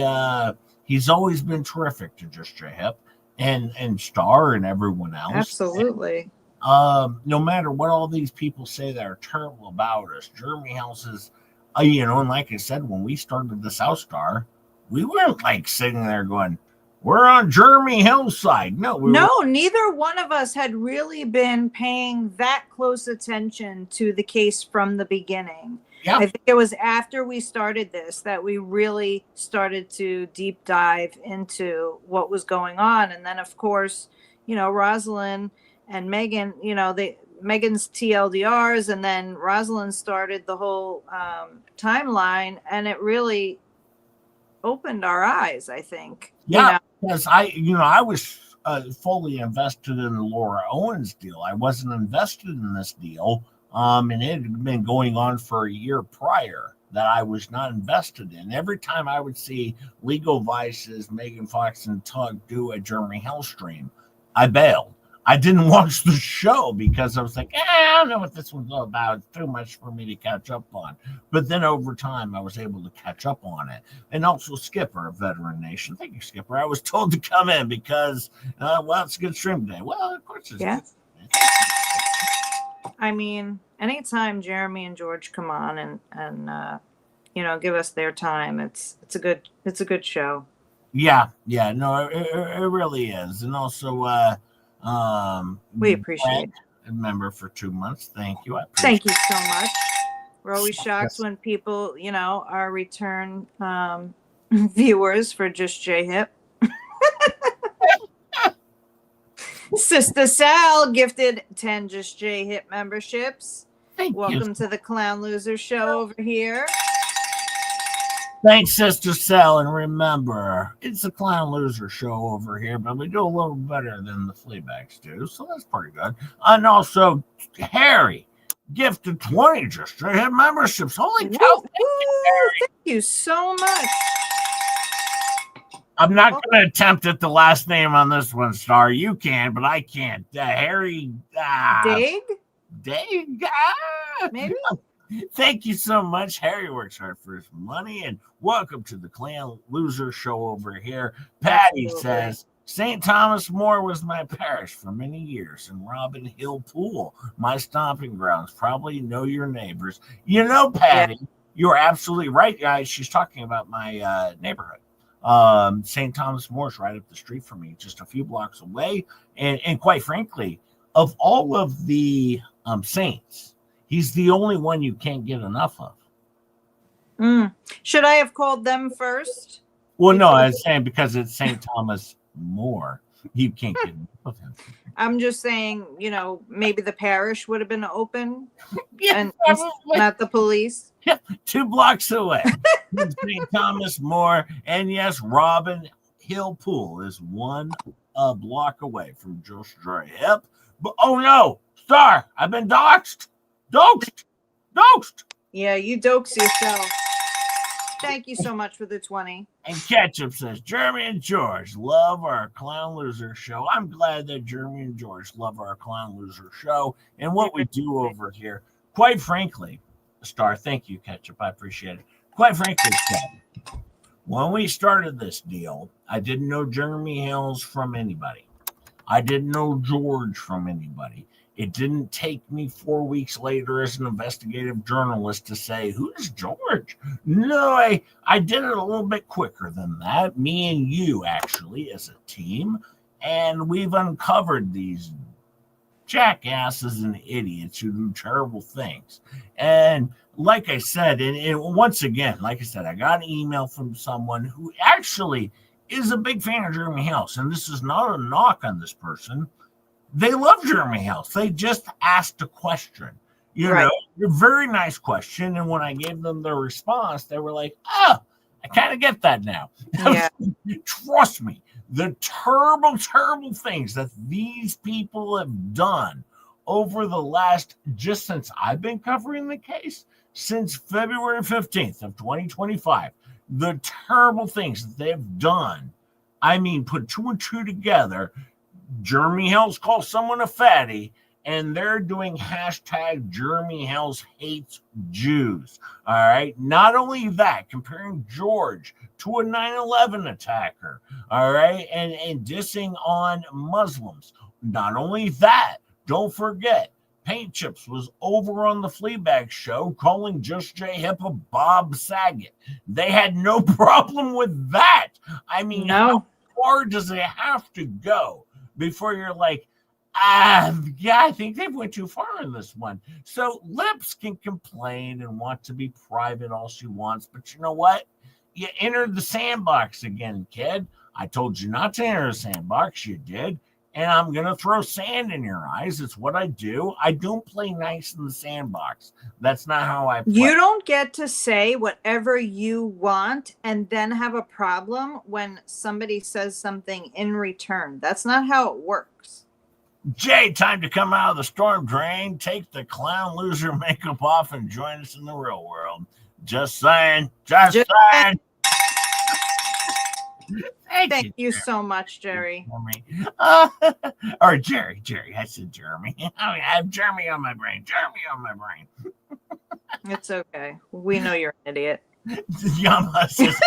always been terrific to Just JHIP and Star and everyone else. Absolutely. No matter what all these people say that are terrible about us, Jeremy House is, and like I said, when we started the South Star, we weren't like sitting there going, "We're on Jeremy Hill's side." No, neither one of us had really been paying that close attention to the case from the beginning. Yeah. I think it was after we started this that we really started to deep dive into what was going on. And then, of course, Rosalind and Megan, Megan's TLDRs, and then Rosalind started the whole timeline, and it really opened our eyes, I think. Yeah, because I was fully invested in the Laura Owens deal. I wasn't invested in this deal. And it had been going on for a year prior that I was not invested in. Every time I would see Legal Vices, Megan Fox and Tug do a Jeremy Hell stream, I bailed. I didn't watch the show because I was like, I don't know what this one's all about. It's too much for me to catch up on. But then over time, I was able to catch up on it. And also Skipper, a Veteran Nation. Thank you, Skipper. I was told to come in because, it's a good stream today. Well, of course it's good. I mean, anytime Jeremy and George come on and give us their time, it's a good show. Yeah, no, it really is. And also, we appreciate it. A member for 2 months. Thank you. Thank you so much. We're always shocked when people, are return viewers for Just JHIP. Sister Sal gifted 10 Just JHIP memberships. Welcome to the Clown Loser Show over here. Thanks, Sister Sal. And remember, it's the Clown Loser Show over here, but we do a little better than the Fleabags do, so that's pretty good. And also, Harry gifted 20 Just JHIP memberships. Holy cow! Thank you so much. I'm not going to attempt at the last name on this one, Star. You can, but I can't. Harry. Dig? Maybe. Thank you so much. Harry works hard for his money. And welcome to the Clan Loser Show over here. Patty says, St. Thomas More was my parish for many years, and Robin Hill Pool, my stomping grounds. Probably know your neighbors. Patty, you're absolutely right, guys. She's talking about my neighborhood. St. Thomas More's right up the street from me, just a few blocks away. And quite frankly, of all of the saints, he's the only one you can't get enough of. Should I have called them first? Well, no, I was saying because it's St. Thomas More, you can't get enough of him. I'm just saying, maybe the parish would have been open and not the police. 2 blocks away. St. Thomas More. And yes, Robin Hill Pool is 1 block away from Just JHIP. But oh no, Star, I've been doxed. Yeah, you dokes yourself. Thank you so much for the 20. And Ketchup says, Jeremy and George love our Clown Loser Show. I'm glad that Jeremy and George love our Clown Loser Show and what we do over here. Quite frankly, Star, thank you, Ketchup. I appreciate it. Quite frankly, Star, When we started this deal, I didn't know Jeremy Hales from anybody. I didn't know George from anybody. It didn't take me 4 weeks later as an investigative journalist to say, who's George? No, I did it a little bit quicker than that. Me and you, actually, as a team. And we've uncovered these jackasses and idiots who do terrible things. And like I said, and once again, like I said, I got an email from someone who actually is a big fan of Jeremy Hales. And this is not a knock on this person. They love Jeremy Hales. They just asked a question. You know, a very nice question. And when I gave them their response, they were like, oh, I kind of get that now. Yeah. Trust me, the terrible, terrible things that these people have done over the last, just since I've been covering the case, since February 15th of 2025, the terrible things that they've done. I mean, put two and two together. Jeremy Hales calls someone a fatty, and they're doing hashtag Jeremy Hales hates Jews. All right. Not only that, comparing George to a 9/11 attacker. All right. And dissing on Muslims. Not only that, don't forget, Paint Chips was over on the Fleabag show calling Just J Hip a Bob Saget. They had no problem with that. I mean, how far does it have to go before you're like, yeah, I think they've went too far in this one. So Lips can complain and want to be private all she wants, but you know what? You entered the sandbox again, kid. I told you not to enter the sandbox. You did. And I'm going to throw sand in your eyes. It's what I do. I don't play nice in the sandbox. That's not how I play. You don't get to say whatever you want and then have a problem when somebody says something in return. That's not how it works. Jay, time to come out of the storm drain, take the clown loser makeup off, and join us in the real world. Just saying. Just saying. Thank you so much, Jerry. Or Jerry. I said Jeremy. I have Jeremy on my brain. It's okay. We know you're an idiot. Yamaha says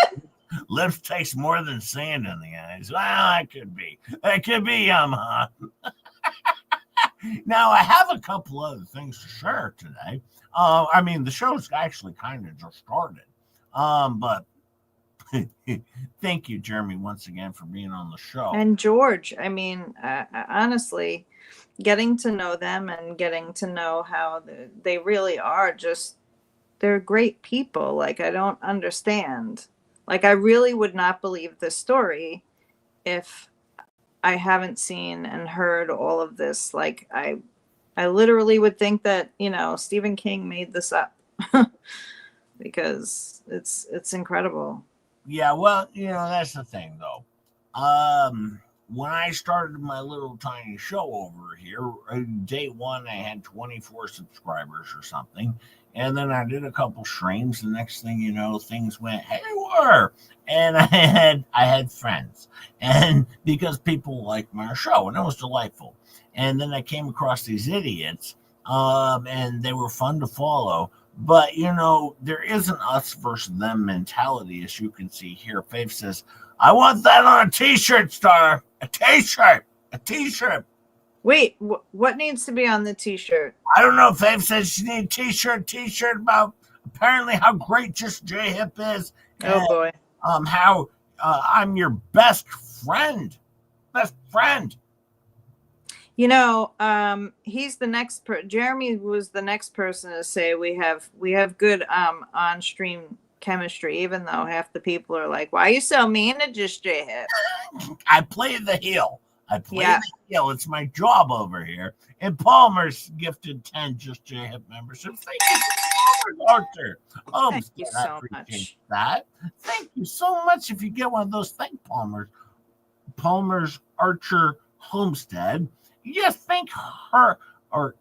Lips takes more than sand in the eyes. Well, that could be. That could be Yamaha. Now, I have a couple other things to share today. I mean, the show's actually kind of just started. But thank you, Jeremy, once again for being on the show. And George, I mean, honestly, getting to know them and getting to know how they really are just, they're great people. Like, I don't understand. Like, I really would not believe this story if I haven't seen and heard all of this. Like, I literally would think that, you know, Stephen King made this up because it's incredible. Yeah, well, you know, that's the thing, though. When I started my little tiny show over here, day one, I had 24 subscribers or something. And then I did a couple streams. The next thing you know, things went haywire. And I had friends. And because people liked my show, and it was delightful. And then I came across these idiots, and they were fun to follow. But, you know, there is an us versus them mentality, as you can see here. Faith says, I want that on a t-shirt, Star. A t-shirt. Wait, what needs to be on the t-shirt? I don't know. Faith says she needs a t-shirt about apparently how great Just J Hip is. Oh, boy. How I'm your best friend. You know, he's the next Jeremy was the next person to say we have good on-stream chemistry, even though half the people are like, why are you so mean to Just J Hip? I play the heel. It's my job over here. And Palmer's gifted 10 Just J Hip memberships. Thank you, Palmer's Archer. Thank you so much. That. Thank you so much. If you get one of those, thank Palmer's Archer Homestead. You just thank her, or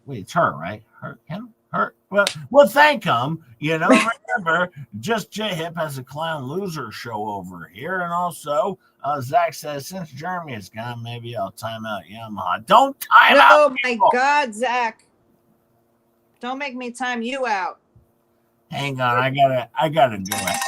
wait, it's her, right? Him. Well, thank him. You know, remember, Just J Hip has a clown loser show over here, and also Zach says since Jeremy is gone, maybe I'll time out Yamaha. Don't time out. Oh my God, Zach! Don't make me time you out. Hang on, I gotta go ahead.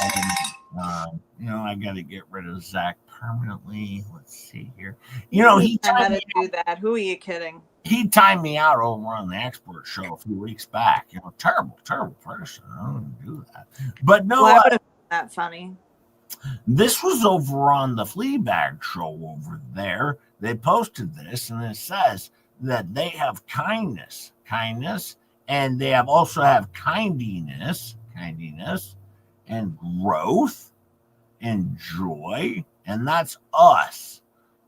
I got to get rid of Zach permanently. Let's see here. He how to do that. Who are you kidding? He timed me out over on the expert show a few weeks back. Terrible person. I don't do that. But no, I would have found that funny. This was over on the FLEABAG show over there. They posted this, and it says that they have kindness, and they also have kindiness, and growth, and joy, and that's us.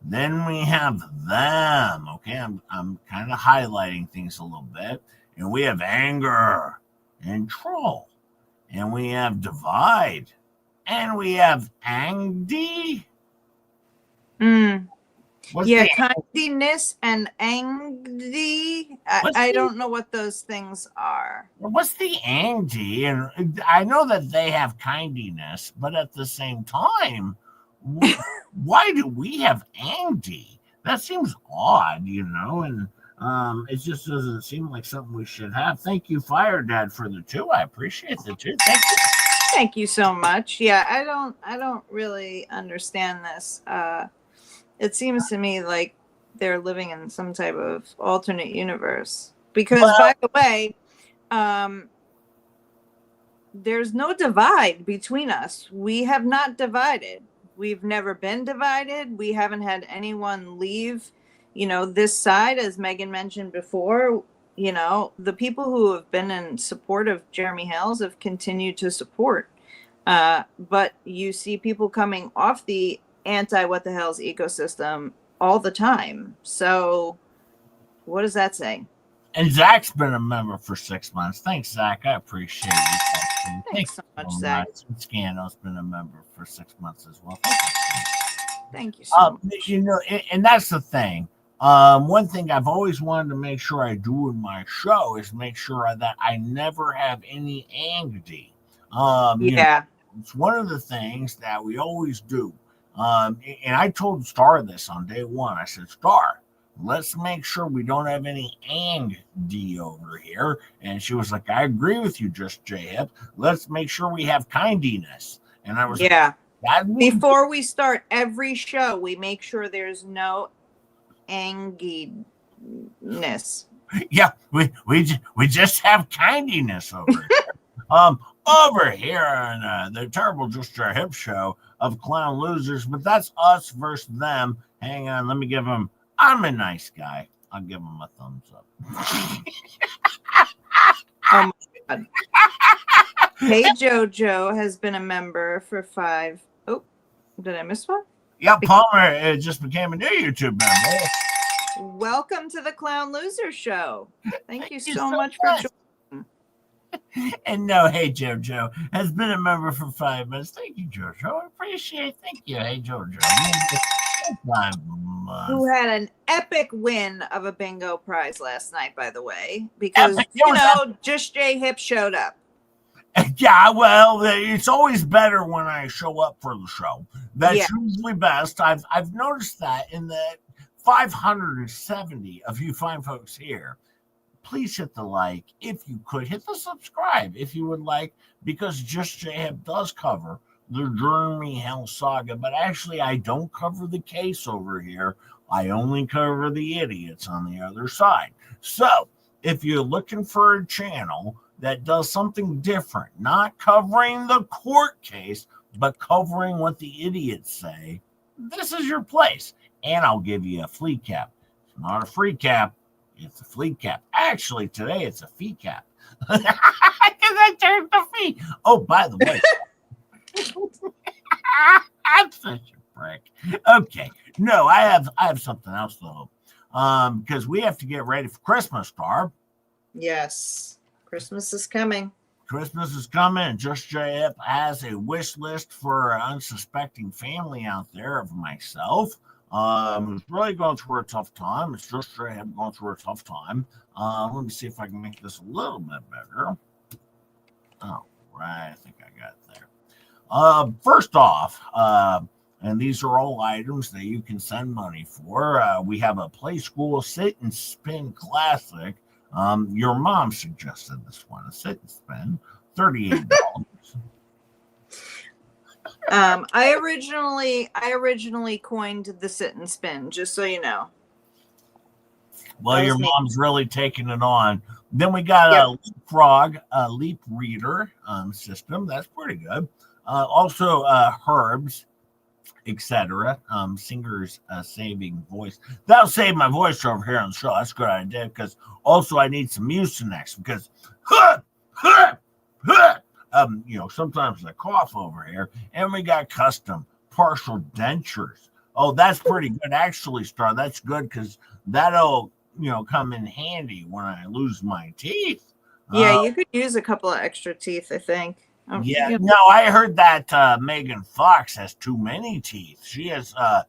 Then we have them. Okay, I'm kind of highlighting things a little bit, and we have anger and troll, and we have divide, and we have angdy. Yeah, kindness and angdy. I don't know what those things are. What's the angdy? And I know that they have kindiness, but at the same time, why do we have angdy? That seems odd, and it just doesn't seem like something we should have. Thank you, Fire Dad, for the 2. I appreciate the 2. Thank you. Thank you so much. Yeah, I don't really understand this. It seems to me like they're living in some type of alternate universe. Because, by the way, there's no divide between us. We have not divided. We've never been divided. We haven't had anyone leave, this side, as Megan mentioned before. The people who have been in support of Jeremy Hales have continued to support. But you see people coming off the anti-what the hell's ecosystem all the time. So what does that say? And Zach's been a member for 6 months. Thanks, Zach. I appreciate you. Thanks so much, Zach. Scano's been a member for 6 months as well. Thank you so much. And that's the thing. One thing I've always wanted to make sure I do in my show is make sure that I never have any angdy. It's one of the things that we always do. And I told Star this on day 1. I said, Star, let's make sure we don't have any angdy over here. And she was like, I agree with you, Just J-Hip. Let's make sure we have kindiness. And I was like, before we start every show, we make sure there's no angidness. Yeah, we just have kindiness over here. Over here on the Terrible Just Your Hip show of Clown Losers, but that's us versus them. Hang on, let me give them. I'm a nice guy. I'll give them a thumbs up. Oh my God. Hey Jojo has been a member for 5. Oh, did I miss one? Yeah, Palmer just became a new YouTube member. Welcome to the Clown Loser Show. Thank you so much for joining. And no, Hey Jojo has been a member for 5 months. Thank you, Jojo. I appreciate it. Thank you, Hey Jojo. 5 months. Who had an epic win of a bingo prize last night, by the way, because Just J Hip showed up. Yeah, well, it's always better when I show up for the show. That's usually best. I've noticed that in the 570 of you fine folks here. Please hit the like if you could. Hit the subscribe if you would like, because Just J-Hip does cover the Jeremy Hales saga, but actually I don't cover the case over here. I only cover the idiots on the other side. So if you're looking for a channel that does something different, not covering the court case, but covering what the idiots say, this is your place. And I'll give you a FLEACAP. It's not a free cap. It's a FLEACAP. Actually, today it's a fee cap. Because I turned the fee. Oh, by the way. I'm such a prick. Okay. No, I have something else though. Because we have to get ready for Christmas, Star. Yes. Christmas is coming. Christmas is coming, and Just J-Hip has a wish list for an unsuspecting family out there of myself. Who's really going through a tough time. It's Just J-Hip going through a tough time. Let me see if I can make this a little bit better. Oh, right. I think I got it there. First off, and these are all items that you can send money for. We have a Play School Sit and Spin Classic. Your mom suggested this one, a sit and spin, $38. I originally coined the sit and spin, just so you know. Well, That your was me. mom's really taking it on. Then we got a Leapfrog, a Leap Reader system. That's pretty good. Also, Herbs, etc. Singers saving voice. That'll save my voice over here on the show. That's a good idea because also I need some Mucinex because sometimes I cough over here. And we got custom partial dentures. Oh, that's pretty good actually, Star. That's good because that'll come in handy when I lose my teeth. Yeah, you could use a couple of extra teeth, I think. Yeah, no, I heard that Megan Fox has too many teeth. She has a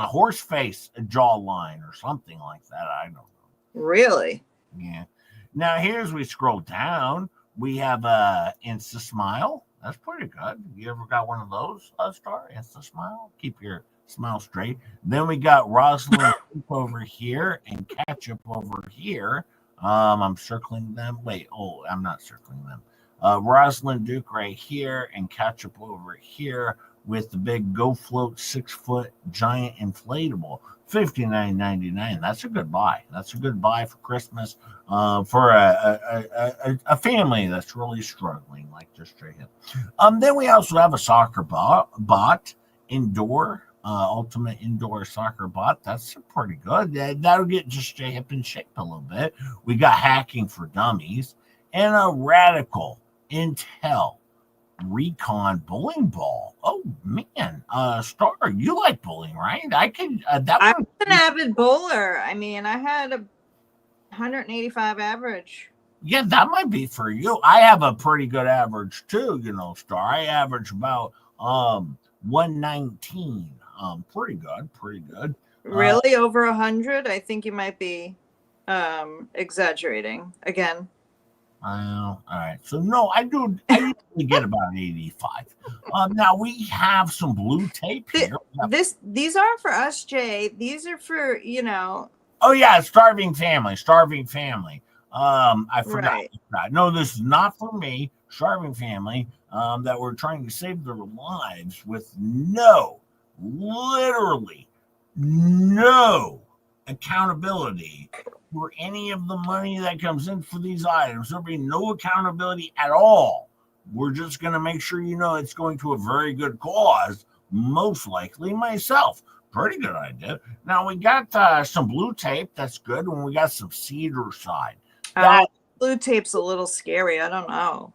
horse face jawline or something like that. I don't know. Really? Yeah. Now here's we scroll down. We have Insta Smile. That's pretty good. You ever got one of those, Star? Insta Smile. Keep your smile straight. Then we got Rosalind over here and Ketchup over here. I'm circling them. Wait, I'm not circling them. Rosalind Duke right here and Ketchup over here with the big Go Float 6-foot giant inflatable. $59.99. That's a good buy. That's a good buy for Christmas for a family that's really struggling like this right here. Then we also have a soccer bot indoor. Ultimate indoor soccer bot. That's pretty good. That'll get just hip and shape a little bit. We got hacking for dummies and a radical Intel Recon bowling ball. Oh man, Star, you like bowling, right? I'm an avid bowler. I mean, I had a 185 average. Yeah, that might be for you. I have a pretty good average too, Star. I average about 119. Pretty good. Really, over 100? I think you might be exaggerating again. All right. So no, I usually get about 85. Now we have some blue tape here. These aren't for us, Jay. These are for Oh yeah, starving family. I forgot. Right. No, this is not for me. Starving family. That we're trying to save their lives with literally no accountability for any of the money that comes in for these items. There'll be no accountability at all. We're just going to make sure it's going to a very good cause, most likely myself. Pretty good idea. Now we got some blue tape. That's good. And we got some cedar side. Blue tape's a little scary. I don't know.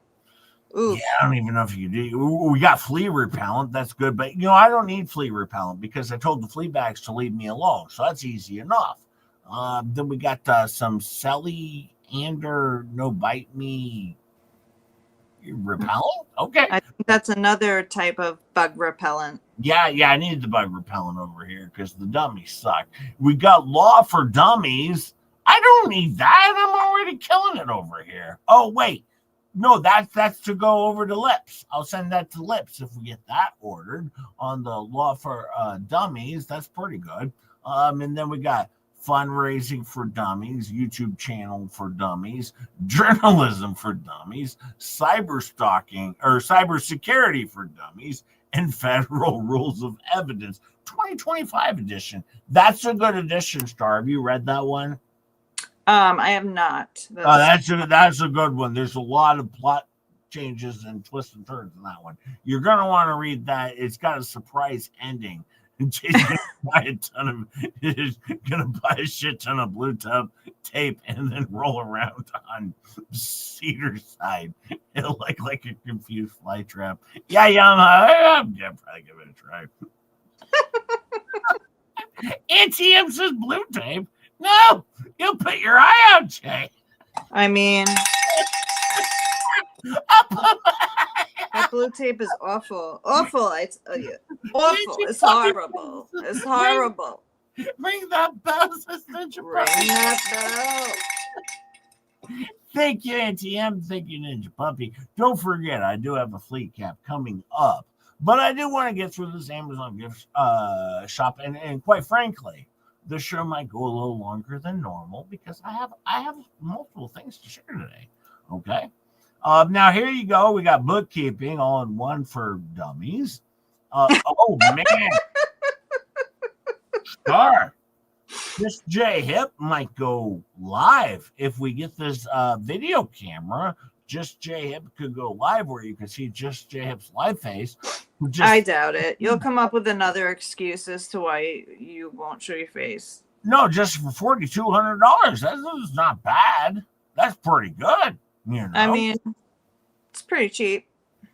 Oof. Yeah, I don't even know if you do. We got flea repellent. That's good. But, I don't need flea repellent because I told the flea bags to leave me alone. So that's easy enough. Then we got some Salamander No Bite Me repellent. Okay. I think that's another type of bug repellent. Yeah, I needed the bug repellent over here because the dummies suck. We got Law for Dummies. I don't need that. I'm already killing it over here. Oh, wait. No, that's to go over to Lips. I'll send that to Lips if we get that ordered on the Law for Dummies. That's pretty good. And then we got Fundraising for Dummies, YouTube channel for dummies, Journalism for Dummies, Cyberstalking or Cybersecurity for Dummies, and Federal Rules of Evidence 2025 edition. That's a good edition, Star. Have you read that one? I have not. That's a good one. There's a lot of plot changes and twists and turns in that one. You're gonna want to read that. It's got a surprise ending. Jay's gonna buy a shit ton of blue tape and then roll around on Cedar side. It'll look like a confused fly trap. Yeah, I'm gonna probably give it a try. ATM says blue tape. No, you put your eye out, Jay. I mean, that blue tape is awful. Awful, I tell you. Awful. It's horrible. It's horrible. Ring that bell, Sister Ring that bell. Thank you, ATM. Thank you, Ninja Puppy. Don't forget, I do have a FLEACAP coming up. But I do want to get through this Amazon gift shop. And quite frankly, the show might go a little longer than normal because I have multiple things to share today. Okay. Now here you go. We got bookkeeping all in one for dummies. Oh man, Star. This J-Hip might go live if we get this video camera. Just J-Hip could go live where you can see just J-Hip's live face. I doubt it. You'll come up with another excuse as to why you won't show your face. No, just for $4,200. That's not bad. That's pretty good. You know? I mean, it's pretty cheap.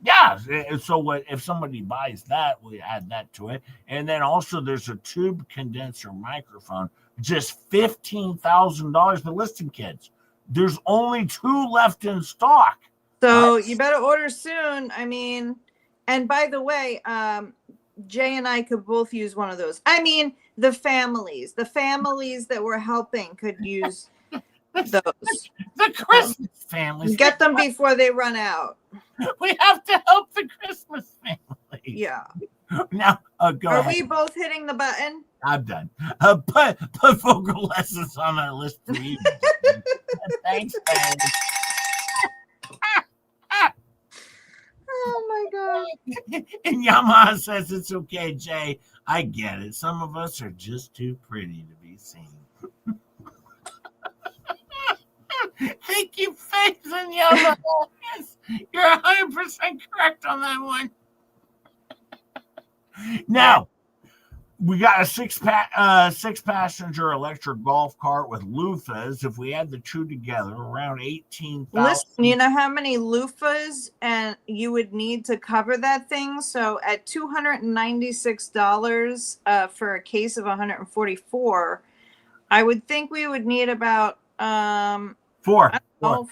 Yeah. So what if somebody buys that, we add that to it. And then also there's a tube condenser microphone, just $15,000 for listing kids. There's only 2 left in stock. So you better order soon. I mean, and by the way, Jay and I could both use one of those. I mean, the families that we're helping could use those. The Christmas families. Get them before they run out. We have to help the Christmas family. Yeah. Now, go Are ahead. we both hitting the button? I'm done. Put vocal lessons on our list for you. Thanks, Ben. Oh my God. And Yamaha says it's okay, Jay. I get it. Some of us are just too pretty to be seen. Thank you, Faith and Yamaha. Yes, you're 100% correct on that one. Now, we got a six passenger electric golf cart with loofahs. If we add the 2 together, around 18,000. Listen, you know how many loofahs and you would need to cover that thing? So at $296 for a case of 144, I would think we would need about 4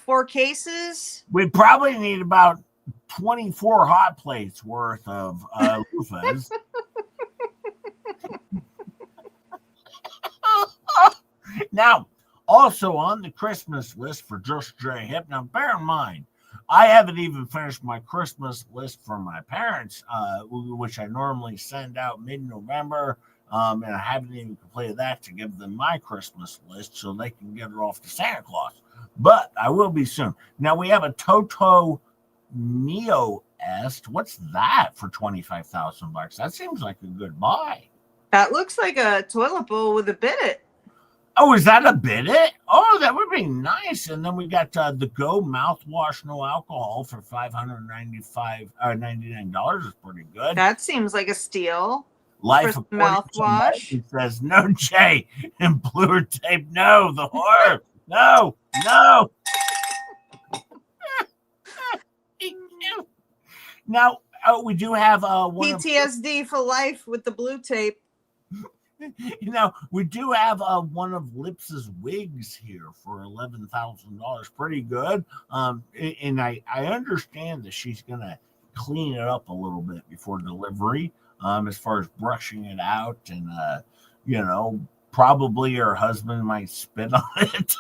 4 cases. We probably need about 24 hot plates worth of loofahs. Now, also on the Christmas list for Just J-Hip. Now, bear in mind, I haven't even finished my Christmas list for my parents, which I normally send out mid-November, and I haven't even completed that to give them my Christmas list so they can get it off to Santa Claus. But I will be soon. Now, we have a Toto Neo Est. What's that for $25,000? That seems like a good buy. That looks like a toilet bowl with a bit. Oh, is that a Bidit? Oh, that would be nice. And then we got the Go mouthwash, no alcohol for $599. Is pretty good. That seems like a steal. Life for according to mouthwash. Mike, says no, Jay, and bluer tape. No, the horror. No. Now we do have one PTSD for life with the blue tape. You know, we do have one of Lips's wigs here for $11,000. Pretty good. And I understand that she's gonna clean it up a little bit before delivery. As far as brushing it out, and you know, probably her husband might spit on it.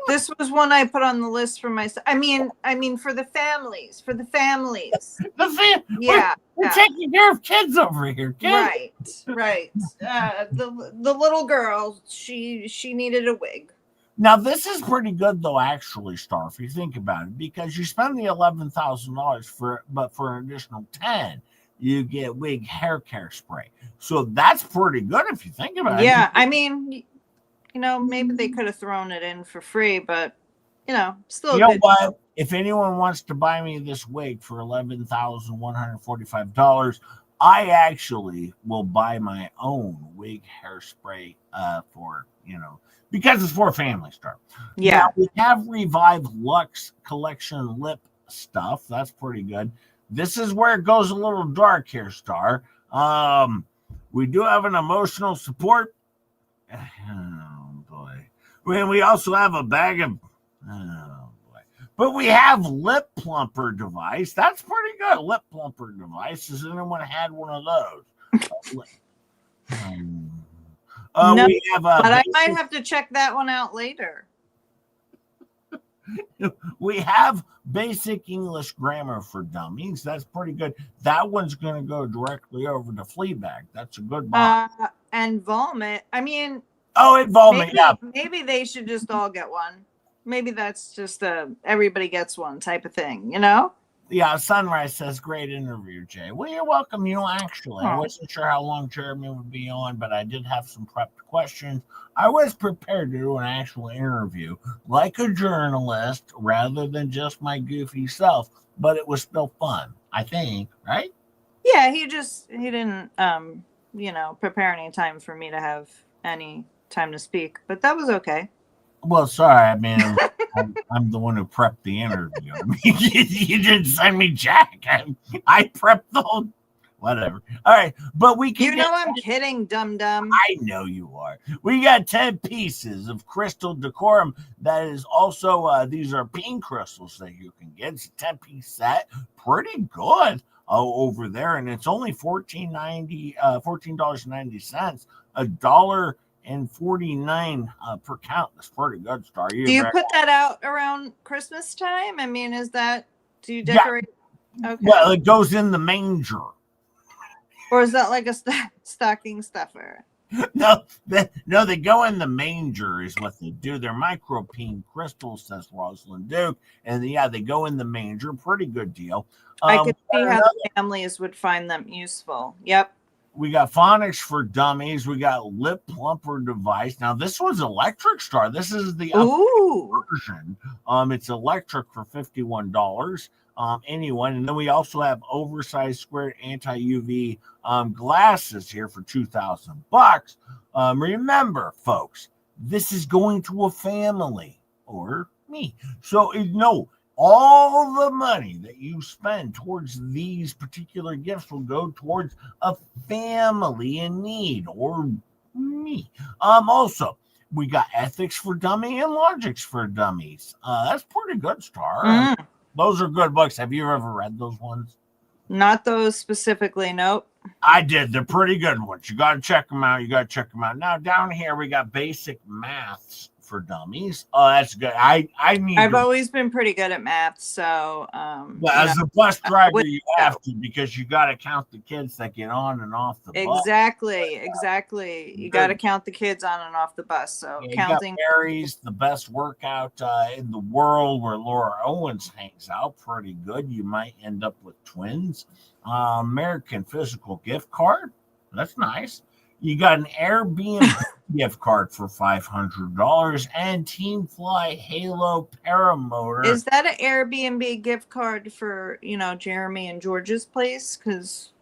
This was one I put on the list for myself. I mean, for the families. Yeah, we're taking care of kids over here. Kids. Right. The little girl, she needed a wig. Now this is pretty good though, actually, Star, if you think about it, because you spend the $11,000 but for an additional 10, you get wig hair care spray. So that's pretty good if you think about it. Yeah, I mean, you know, maybe they could have thrown it in for free, but you know, still. You know what? If anyone wants to buy me this wig for $11,145, I actually will buy my own wig hairspray for, you know, because it's for Family Star. Yeah. Now, we have Revive Luxe Collection lip stuff. That's pretty good. This is where it goes a little dark here, Star. We do have an emotional support. Oh boy. We also have a bag of. Oh boy. But we have lip plumper device. That's pretty good. Lip plumper device. Has anyone had one of those? No, we have but I might have to check that one out later. We have basic English grammar for dummies. That's pretty good. That one's going to go directly over to FLEABAG. That's a good buy. And Vomit. I mean, Vomit. Yeah. Maybe they should just all get one. Maybe that's just everybody gets one type of thing, you know? Yeah, Sunrise says, great interview, Jay. Well, you're welcome. You know, actually, I wasn't sure how long Jeremy would be on, but I did have some prepped questions. I was prepared to do an actual interview, like a journalist, rather than just my goofy self, but it was still fun, I think, right? Yeah, he didn't prepare any time for me to have any time to speak, but that was okay. Well, sorry. I mean, I'm the one who prepped the interview. I mean, you didn't send me Jack. I prepped the whole. Whatever. All right, but we can. You know I'm kidding, dum dum. I know you are. We got 10 pieces of crystal decorum. That is also these are pink crystals that you can get. It's a 10-piece set. Pretty good over there, and it's only $14.90, $14.90, $1.49 per count. That's pretty good, Star. Do you put that out around Christmas time? I mean, do you decorate? Yeah. Okay. Well, it goes in the manger. Or is that like a stocking stuffer? No, they go in the manger is what they do. They're micro pink crystals, says Rosalind Duke. And yeah, they go in the manger. Pretty good deal. I could see how the families would find them useful. Yep. We got phonics for dummies. We got lip plumper device. Now, this was electric, Star. This is the version. It's electric for $51. Anyone. And then we also have oversized square anti-UV glasses here for $2,000. Remember, folks, this is going to a family or me. So all the money that you spend towards these particular gifts will go towards a family in need or me. Also, we got ethics for dummy and logics for dummies. That's pretty good, Star. Those are good books. Have you ever read those ones? Not those specifically. Nope. I did. They're pretty good ones. You got to check them out. Now down here we got basic maths for dummies. Oh, that's good. I've always been pretty good at math, so as a bus driver you have to, because you got to count the kids that get on and off the bus. Exactly. You got to count the kids on and off the bus. So counting. Mary's the best workout in the world, where Laura Owens hangs out. Pretty good. You might end up with twins. American physical gift card. That's nice. You got an Airbnb gift card for $500 and Team Fly Halo Paramotor. Is that an Airbnb gift card for, Jeremy and George's place? Because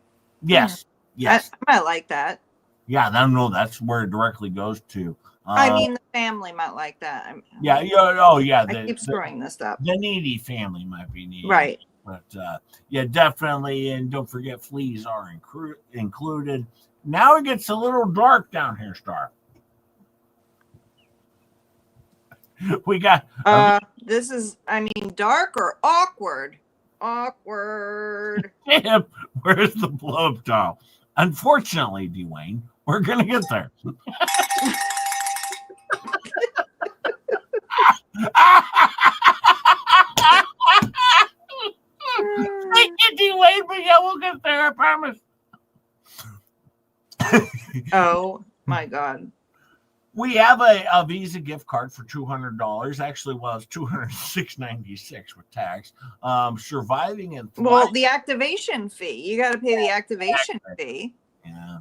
yes. I might like that. Yeah, that's where it directly goes to. I mean, the family might like that. Yeah. I keep screwing this up. The needy family might be needy. Right. But yeah, definitely. And don't forget, fleas are included. Now it gets a little dark down here, Star. We got this is, dark or awkward? Awkward. Where's the blow-up doll? Unfortunately, Dwayne, we're gonna get there. Thank you, Dwayne, but yeah, we'll get there, I promise. Oh my God. We have a Visa gift card for $200. Actually, it's $206.96 with tax. Surviving and thriving. Well, the activation fee. You got to pay the activation fee. Yeah.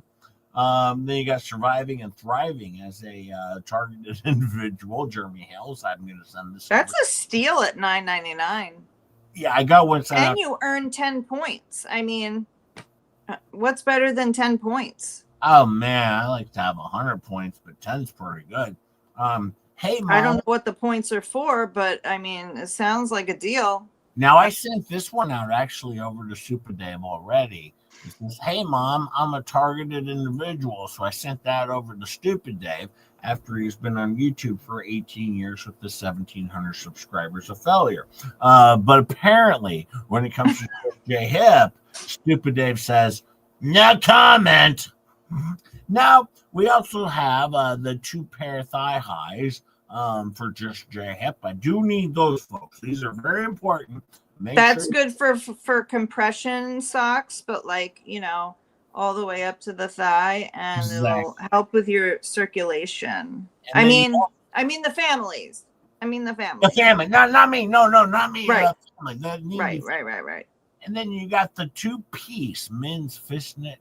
Then you got surviving and thriving as a targeted individual. Jeremy Hales. I'm going to send this. That's a steal at $9.99. Yeah, I got one. And you earn 10 points. I mean, what's better than 10 points? Oh man, I like to have 100 points, but 10's pretty good. Hey, Mom. I don't know what the points are for, but it sounds like a deal. Now I sent this one out actually over to Super Dave already. It says, "Hey, Mom, I'm a targeted individual," so I sent that over to Stupid Dave after he's been on YouTube for 18 years with the 1,700 subscribers of failure. But apparently, when it comes to J-Hip, Stupid Dave says, "No comment." Now, we also have the 2 pair thigh highs for just J-Hip. I do need those, folks. These are very important. That's good for compression socks, but all the way up to the thigh, and it'll help with your circulation. I mean the families. The family. The family. No, not me. No, not me. Right. Family. Right. And then you got the 2-piece men's fishnet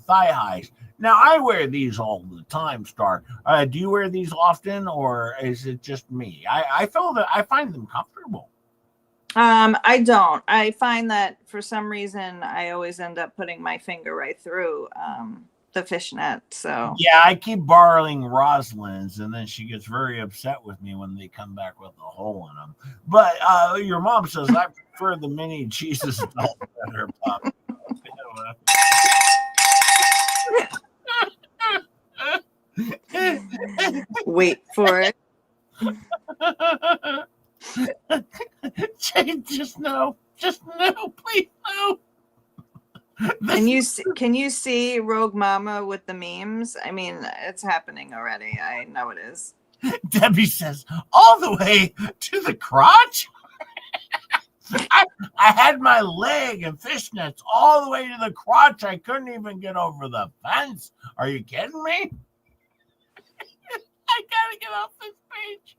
thigh highs. Now, I wear these all the time, Star. Do you wear these often, or is it just me? I feel that I find them comfortable. I don't. I find that for some reason I always end up putting my finger right through the fishnet. So yeah, I keep borrowing Rosalind's, and then she gets very upset with me when they come back with a hole in them. But your mom says I prefer the mini Jesus doll better, Pop. wait for it. Jane, just no, please no. Can you see Rogue Mama with the memes? I mean, it's happening already. I know it is. Debbie says, all the way to the crotch? I had my leg and fishnets all the way to the crotch. I couldn't even get over the fence. Are you kidding me? I gotta get off this page.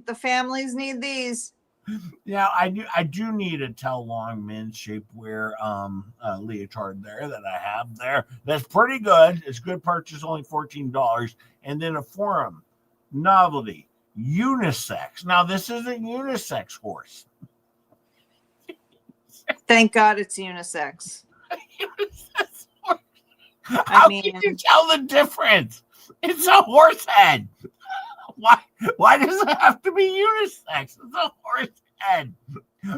The families need these. Yeah, I do need a tell long men's shapewear leotard there that I have there. That's pretty good. It's good purchase, only $14. And then a Forum novelty unisex. Now this isn't unisex horse. Thank God it's unisex. Unisex horse. How can you tell the difference? It's a horse head. Why does it have to be unisex? It's a horse head.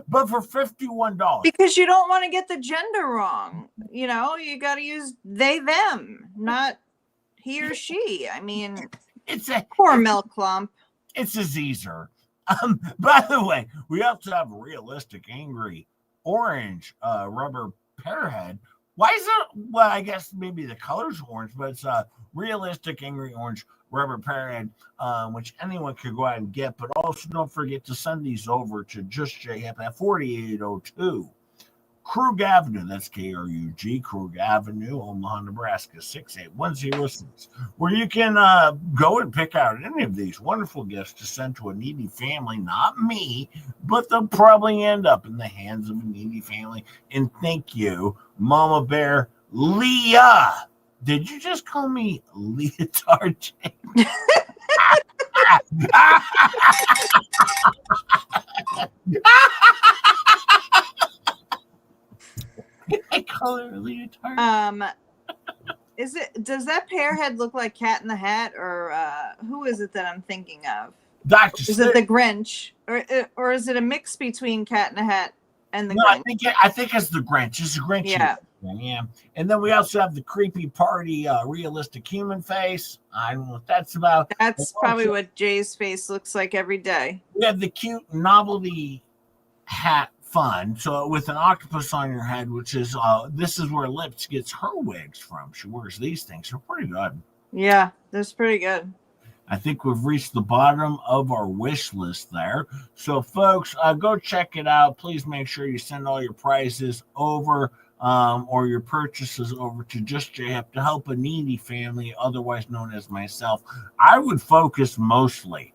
But for $51. Because you don't want to get the gender wrong. You know, you got to use they, them, not he or she. I mean, it's a poor milk clump. It's a Zeezer. By the way, we also have a realistic angry orange rubber pearhead. Why is it? Well, I guess maybe the color's orange, but it's a realistic angry orange rubber pearhead, which anyone could go out and get. But also don't forget to send these over to Just JHIP at 4802 Krug Avenue. That's KRUG, Krug Avenue, Omaha, Nebraska 68106, where you can go and pick out any of these wonderful gifts to send to a needy family. Not me, but they'll probably end up in the hands of a needy family. And thank you, Mama Bear Leah. Did you just call me Leotard Jane? I call her Leotard. Does that pearhead look like Cat in the Hat, or who is it that I'm thinking of? Is it the Grinch, or is it a mix between Cat in the Hat and the Grinch? I think it's the Grinch. It's the Grinch. Yeah. Yeah. And then we also have the creepy party realistic human face. I don't know what that's about. That's probably what Jay's face looks like every day. We have the cute novelty hat fun. So with an octopus on your head, which is this is where Lips gets her wigs from. She wears these things. They're pretty good. Yeah, that's pretty good. I think we've reached the bottom of our wish list there. So folks, go check it out. Please make sure you send all your prizes over or your purchases over to Just JHIP to help a needy family, otherwise known as myself. I would focus mostly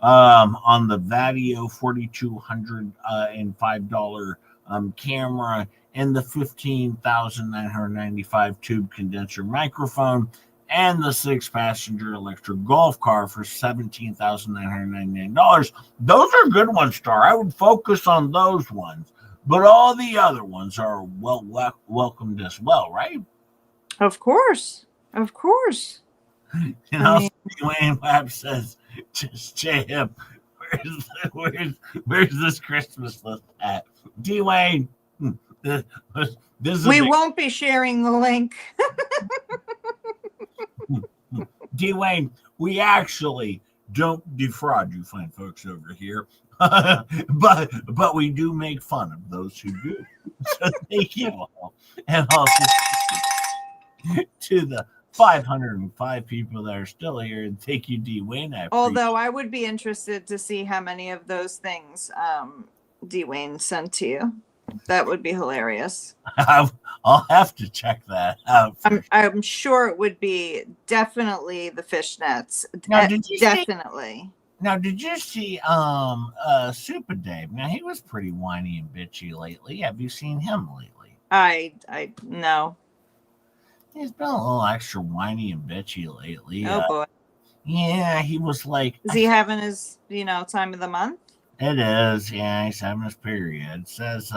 on the Vadio $4,205 camera and the $15,995 tube condenser microphone and the 6-passenger electric golf car for $17,999. Those are good ones, Star. I would focus on those ones. But all the other ones are welcomed as well, right? Of course. Of course. And also, Dwayne Webb says, Just JHIP, where's this Christmas list at? Dwayne, we won't be sharing the link. Dwayne, we actually don't defraud you fine folks over here. but we do make fun of those who do. So thank you all. And also to the 505 people that are still here, and thank you, Dwayne. Although I would be interested to see how many of those things Dwayne sent to you. That would be hilarious. I'll have to check that out. I'm sure it would be definitely the fishnets. Now, did you definitely. Now, did you see Super Dave? Now he was pretty whiny and bitchy lately. Have you seen him lately? I no. He's been a little extra whiny and bitchy lately. Oh boy. Yeah, he was like, Is he having his, time of the month? it is. Yeah, he's having his period. It says,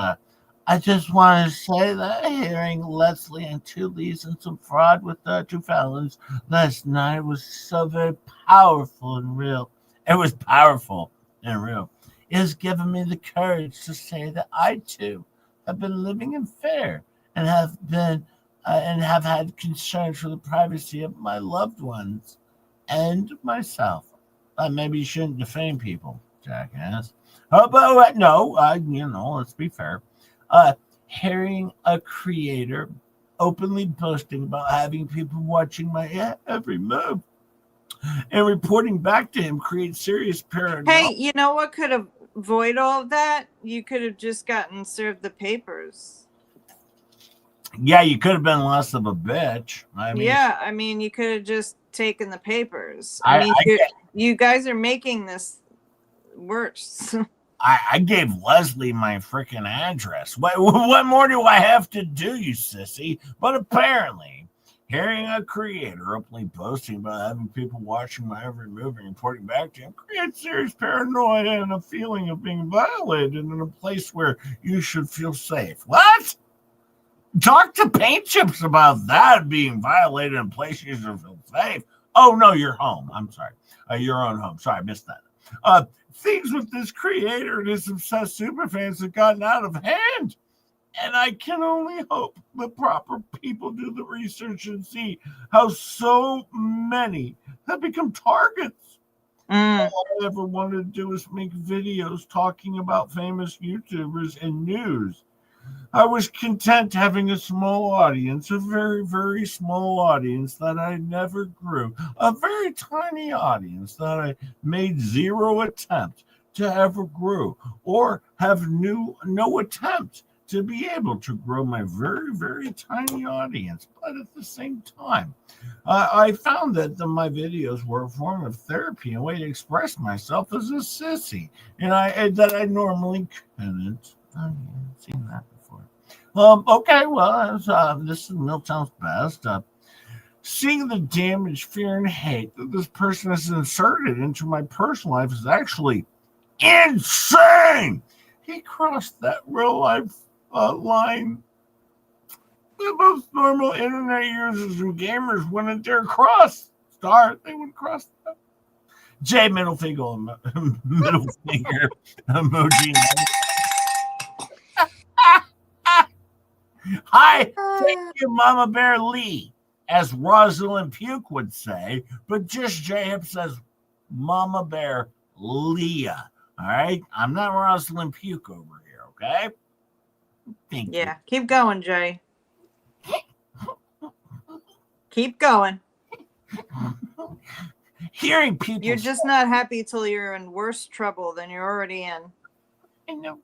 I just want to say that hearing Leslie and two leads and some fraud with two felons last night was so very powerful and real. It was powerful and real. It has given me the courage to say that I too have been living in fear and have had concerns for the privacy of my loved ones and myself. Maybe you shouldn't defame people, jackass. But no, let's be fair. Hearing a creator openly boasting about having people watching my every move and reporting back to him creates serious paranoia. Hey, you know what could avoid all of that? You could have just gotten served the papers. Yeah, you could have been less of a bitch. I mean, you could have just taken the papers. You guys are making this worse. I gave Leslie my freaking address. What more do I have to do, you sissy? But apparently, hearing a creator openly boasting about having people watching my every move and reporting back to him creates serious paranoia and a feeling of being violated in a place where you should feel safe. What? Talk to Paint Chips about that being violated in a place you should feel safe. Oh, no, you're home. I'm sorry. Your own home. Sorry, I missed that. Things with this creator and his obsessed superfans have gotten out of hand. And I can only hope the proper people do the research and see how so many have become targets. All I ever wanted to do is make videos talking about famous YouTubers and news. I was content having a small audience, a very, very small audience that I never grew, a very tiny audience that I made zero attempt to ever grow, or have no attempt to be able to grow my very, very tiny audience. But at the same time, I found that my videos were a form of therapy, a way to express myself as a sissy, and that I normally couldn't. I've seen that before. Okay, well, this is Milltown's Best. Seeing the damage, fear, and hate that this person has inserted into my personal life is actually insane. He crossed that real life line that most normal internet users and gamers wouldn't dare cross. They would cross that. J middle finger emoji. Hi, thank you, Mama Bear Lee, as Rosalind Puke would say, but just J-Hip says Mama Bear Leah. All right? I'm not Rosalind Puke over here, okay? Thank you. Yeah, keep going, Jay. Keep going. Hearing people... You're just not happy till you're in worse trouble than you're already in. I know.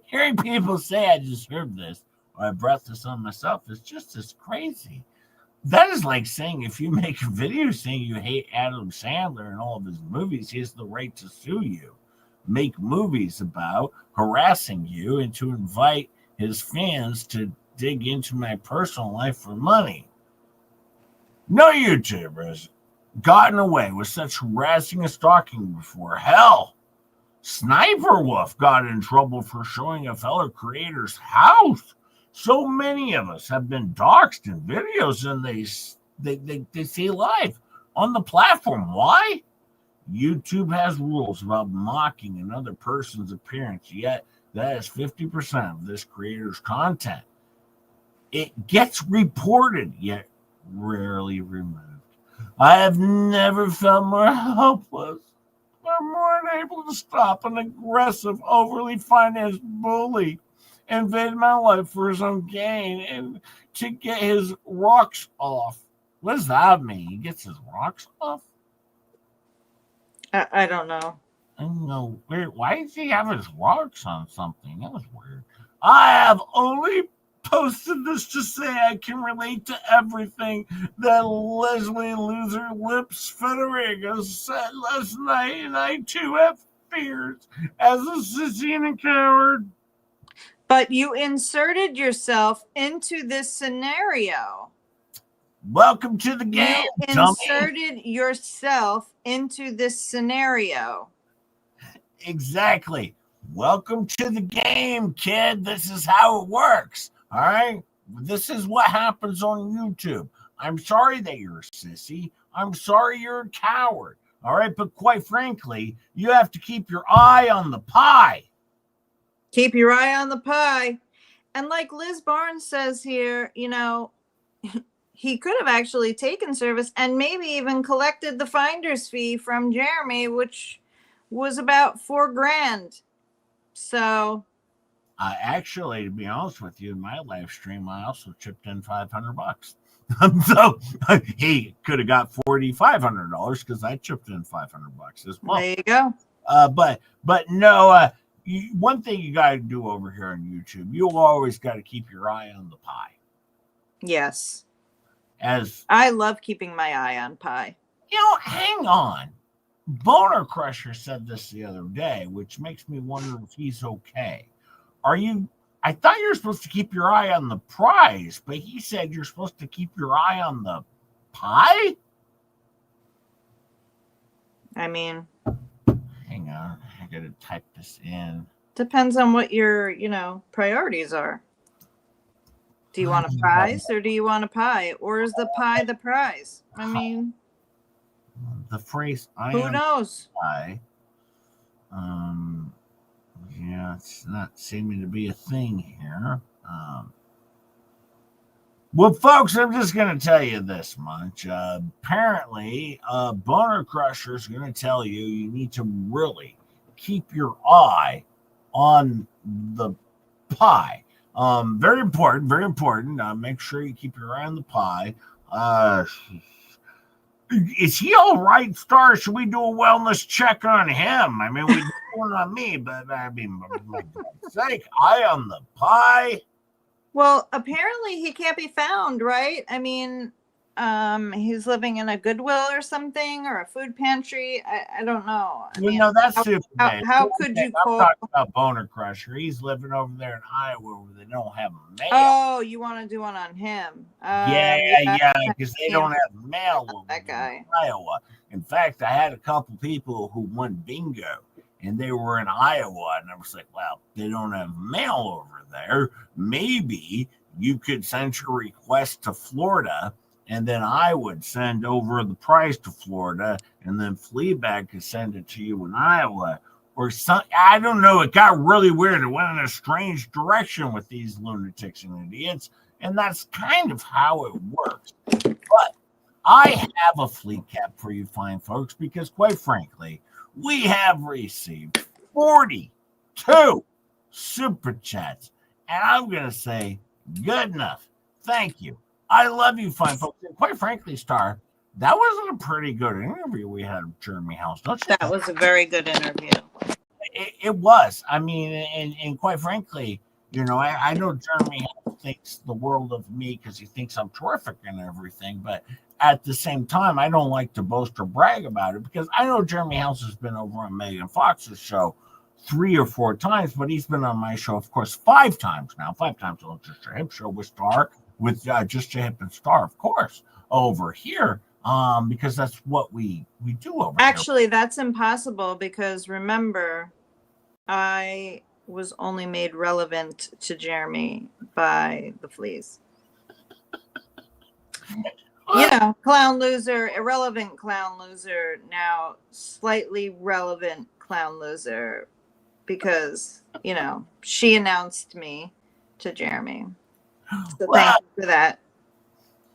Hearing people say I deserve this, or I brought this on myself, is just as crazy. That is like saying if you make a video saying you hate Adam Sandler and all of his movies, he has the right to sue you, make movies about harassing you, and to invite his fans to dig into my personal life for money. No YouTubers gotten away with such harassing and stalking before. Hell, Sniper Wolf got in trouble for showing a fellow creator's house. So many of us have been doxxed in videos, and they see live on the platform. Why? YouTube has rules about mocking another person's appearance, yet that is 50% of this creator's content. It gets reported, yet rarely removed. I have never felt more helpless or more unable to stop an aggressive, overly financed bully invade my life for his own gain and to get his rocks off. What does that mean? He gets his rocks off? I don't know. I don't know. Weird. Why does he have his rocks on something? That was weird. I have only posted this to say I can relate to everything that Leslie Loser Lips Federico said last night, and I too have fears as a sissy and a coward. But you inserted yourself into this scenario. Welcome to the game, You dummy. inserted yourself into this scenario. Exactly. Welcome to the game, kid. This is how it works. All right? This is what happens on YouTube. I'm sorry that you're a sissy. I'm sorry you're a coward. All right? But quite frankly, you have to keep your eye on the pie. Keep your eye on the pie. And like Liz Barnes says here, you know, he could have actually taken service and maybe even collected the finder's fee from Jeremy, which was about $4,000. So Actually, to be honest with you, in my live stream, I also chipped in $500. So he could have got $4,500 because I chipped in $500 as well. there you go. But no, one thing you got to do over here on YouTube, you always got to keep your eye on the pie. Yes. As I love keeping my eye on pie. you know, hang on. Boner Crusher said this the other day, which makes me wonder if he's okay. I thought you were supposed to keep your eye on the prize, but he said you're supposed to keep your eye on the pie? I mean, Hang on. I got to type this in. depends on what your, you know, priorities are. Do you want a prize or do you want a pie? Or is the pie the prize? I mean, The phrase "I who am knows? pie." Yeah, it's not seeming to be a thing here. Well, folks, I'm just going to tell you this much. Apparently, Boner Crusher is going to tell you you need to really keep your eye on the pie. Very important, very important. Make sure you keep your eye on the pie. Is he all right, Star? Should we do a wellness check on him? I mean, we do one on me, but I mean, for God's sake, eye on the pie. Well, apparently he can't be found, right? I mean, he's living in a Goodwill or something, or a food pantry. I don't know. I mean, That's super. how could you I'm call? talking about Boner Crusher. He's living over there in Iowa where they don't have mail. Oh, you want to do one on him? Yeah, because they don't have mail over that there in guy. Iowa. In fact, I had a couple people who won bingo, and they were in Iowa, and I was like, well, they don't have mail over there. Maybe you could send your request to Florida, and then I would send over the price to Florida, and then FLEABAG could send it to you in Iowa. Or some, I don't know. It got really weird. It went in a strange direction with these lunatics and idiots, and that's kind of how it works. But I have a FLEACAP for you fine folks, because quite frankly, we have received 42 super chats, and I'm going to say good enough. Thank you. I love you fine folks. And quite frankly, Star, that wasn't a pretty good interview we had with Jeremy Hales, don't you? That was a very good interview. It was. I mean, and quite frankly, you know, I know Jeremy thinks the world of me because he thinks I'm terrific and everything, but at the same time, I don't like to boast or brag about it because I know Jeremy Hales has been over on Megan Fox's show 3 or 4 times, but he's been on my show, of course, 5 times now. 5 times on Just a Hip show with Star, with Just a Hip and Star, of course, over here. Because that's what we do over here. Actually, that's impossible because remember, I was only made relevant to Jeremy by the fleas. You know, clown loser, irrelevant clown loser, now slightly relevant clown loser because, you know, she announced me to Jeremy. So thank you for that.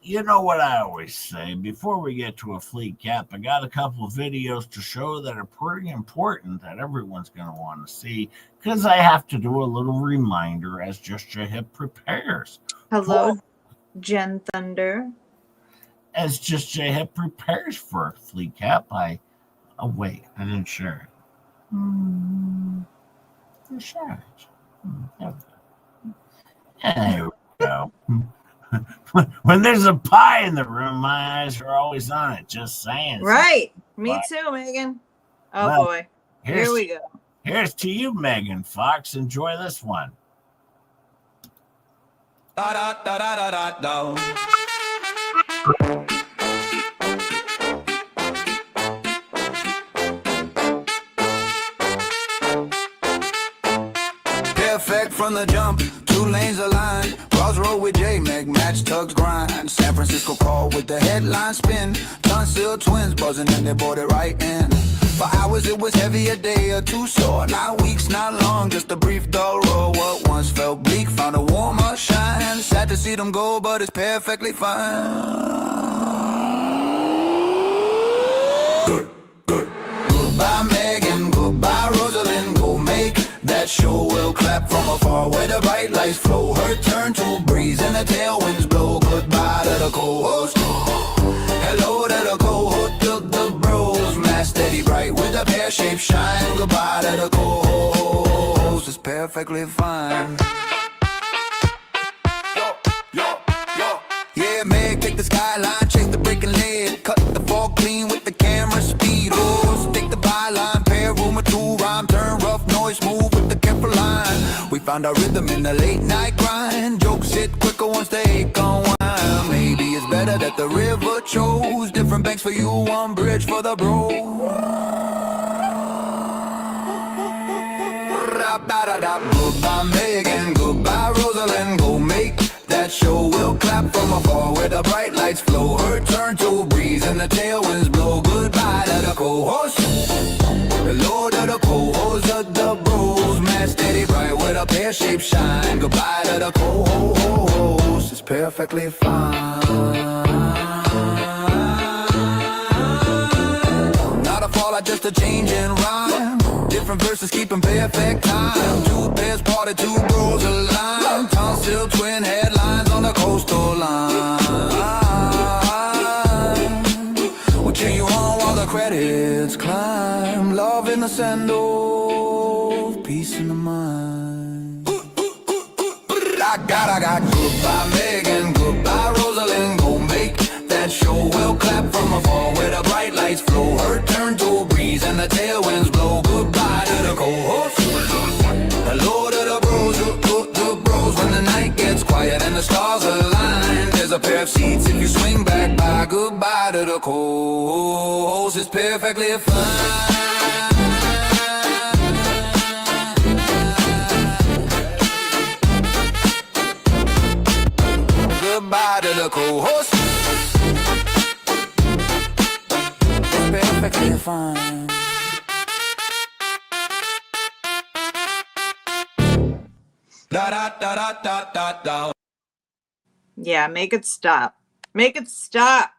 You know what I always say, before we get to a FLEACAP, I got a couple of videos to show that are pretty important that everyone's going to want to see because I have to do a little reminder as Just a Hip prepares. Hello, Jen Thunder. As Just a Hip prepares for a FLEACAP, oh wait, I didn't share it. I shared it. Anyway, go. When there's a pie in the room, my eyes are always on it. Just saying. Right. Me But- too, Megan. Oh Well, boy. Here we go. Here's to you, Megan Fox. Enjoy this one. Da da da da da da da. Perfect from the jump, 2 lanes aligned. Crossroad with J-Mac, match tugs grind. San Francisco call with the headline spin. Tunsil twins buzzing and they brought it right in. For hours it was heavy, a day or two short. Not weeks, not long, just a brief dull roll. What once felt bleak found a warmer shine. Sad to see them go, but it's perfectly fine. Good. Goodbye Megan, goodbye Rosalind. Go make that show, will clap from afar where the bright lights flow. Her turn to breeze and the tailwinds blow. Goodbye to the co-host. Hello to the co-host, to the bros. Mass steady bright with a pear-shaped shine. Goodbye to the co-host, it's perfectly fine. Yeah, Meg, take the skyline, chase the breaking lead. Cut the fog clean with the camera speed. Oh, stick the byline, pair, rumor, 2 rhyme. Turn rough, noise, smooth with the careful line. We found our rhythm in the late night grind. Jokes hit quicker once they unwind. Maybe it's better that the river chose different banks for you, one bridge for the bro. Goodbye Megan, goodbye Rosalind. Go make that show, will clap from afar where the bright lights flow. Her turn to breeze and the tailwinds blow. Goodbye to the co-host. Hello to the co-host of the bros. Man steady bright with a pear-shaped shine. Goodbye to the co-host, it's perfectly fine. Not a fallout, just a change in rhyme. Different verses keeping perfect time. 2 pairs parted, 2 bros aligned. Tonsil twin headlines on the coastal line. We'll cheer you on while the credits climb. Love in the sandals, peace in the mind. I got goodbye Megan, goodbye Rosalind. Go make that show, will clap from afar where the bright lights flow. Her turn to breeze and the tailwinds blow. Goodbye to the co-host. Hello to the bros, the bros. When the night gets quiet and the stars align, there's a pair of seats if you swing back by. Goodbye to the co-host, it's perfectly fine. Goodbye to the co-host, it's perfectly fine. Da da da da da da da. Yeah, make it stop. Make it stop.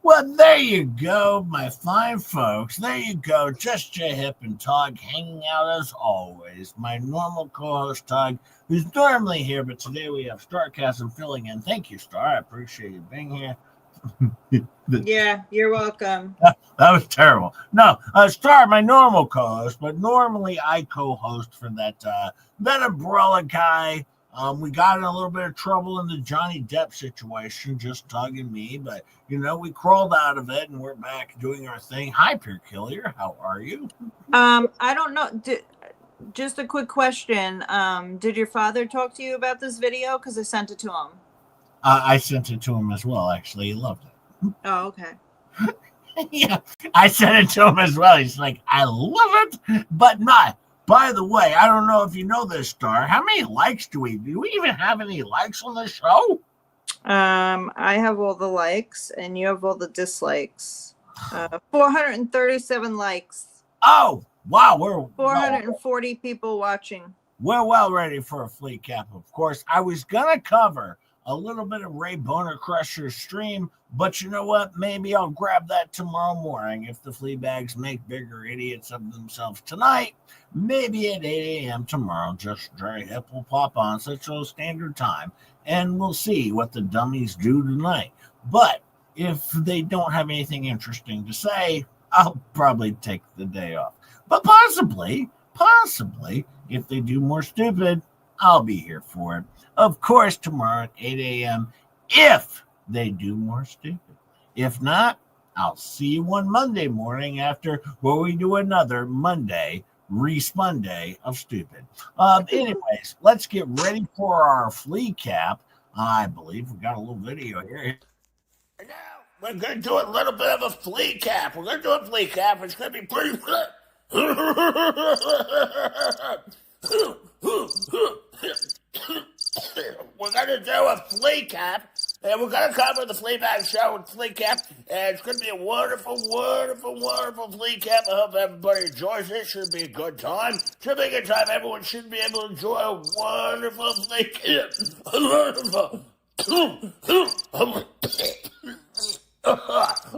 Well, there you go, my fine folks. There you go. Just J-Hip and Tog hanging out as always. My normal co-host, Tog, who's normally here, but today we have Starcasm filling in. Thank you, Star. I appreciate you being here. Yeah, you're welcome. That was terrible. No, Star, my normal co-host, but normally I co-host for that umbrella guy. We got in a little bit of trouble in the Johnny Depp situation, just Tug and me, but we crawled out of it and we're back doing our thing. Hi, Pure Killer. How are you? I don't know. Just a quick question. Did your father talk to you about this video? Because I sent it to him. I sent it to him as well, actually. He loved it. Oh, okay. Yeah, I sent it to him as well. He's like, I love it, but not. By the way, I don't know if you know this, Star. How many likes do we even have any likes on the show? I have all the likes and you have all the dislikes. 437 likes. Oh, wow. We're 440 people watching. We're well ready for a FLEACAP, of course. I was going to cover a little bit of Ray Boner Crusher's stream, but you know what? Maybe I'll grab that tomorrow morning if the FLEABAGs make bigger idiots of themselves tonight. Maybe at 8 a.m. tomorrow, just J-Hip will pop on Central Standard Time, and we'll see what the dummies do tonight. But if they don't have anything interesting to say, I'll probably take the day off. But possibly, if they do more stupid, I'll be here for it. Of course, tomorrow at 8 a.m. if they do more stupid. If not, I'll see you on Monday morning after where we do another Monday Responday of stupid. Anyways, let's get ready for our FLEACAP. I believe we got a little video here. Now we're going to do a little bit of a FLEACAP. We're going to do a FLEACAP. It's going to be pretty good. We're going to do a FLEACAP, and we're going to cover the FLEABAG show with FLEACAP, and it's going to be a wonderful, wonderful, wonderful FLEACAP. I hope everybody enjoys it. Should be a good time. Should be a good time. Everyone should be able to enjoy a wonderful FLEACAP.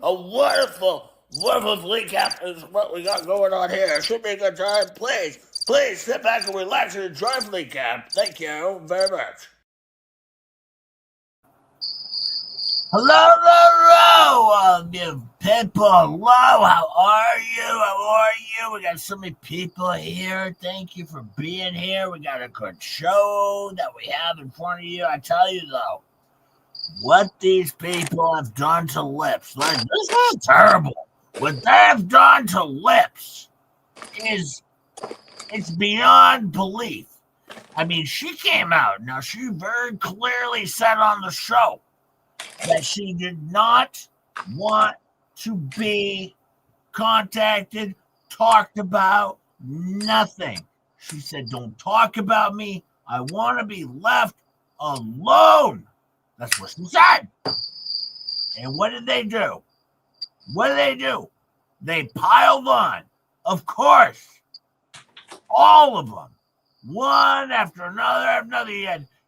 A wonderful, wonderful FLEACAP is what we got going on here. Should be a good time. Please sit back and relax and enjoy FLEACAP. Thank you very much. Hello, you people. Hello, how are you? We got so many people here. Thank you for being here. We got a good show that we have in front of you. I tell you, though, what these people have done to lips, like, this is terrible. What they have done to lips it's beyond belief. I mean, she came out. Now, she very clearly said on the show that she did not want to be contacted, talked about, nothing. She said, don't talk about me. I want to be left alone. That's what she said. And what did they do? They piled on. Of course. All of them. One after another.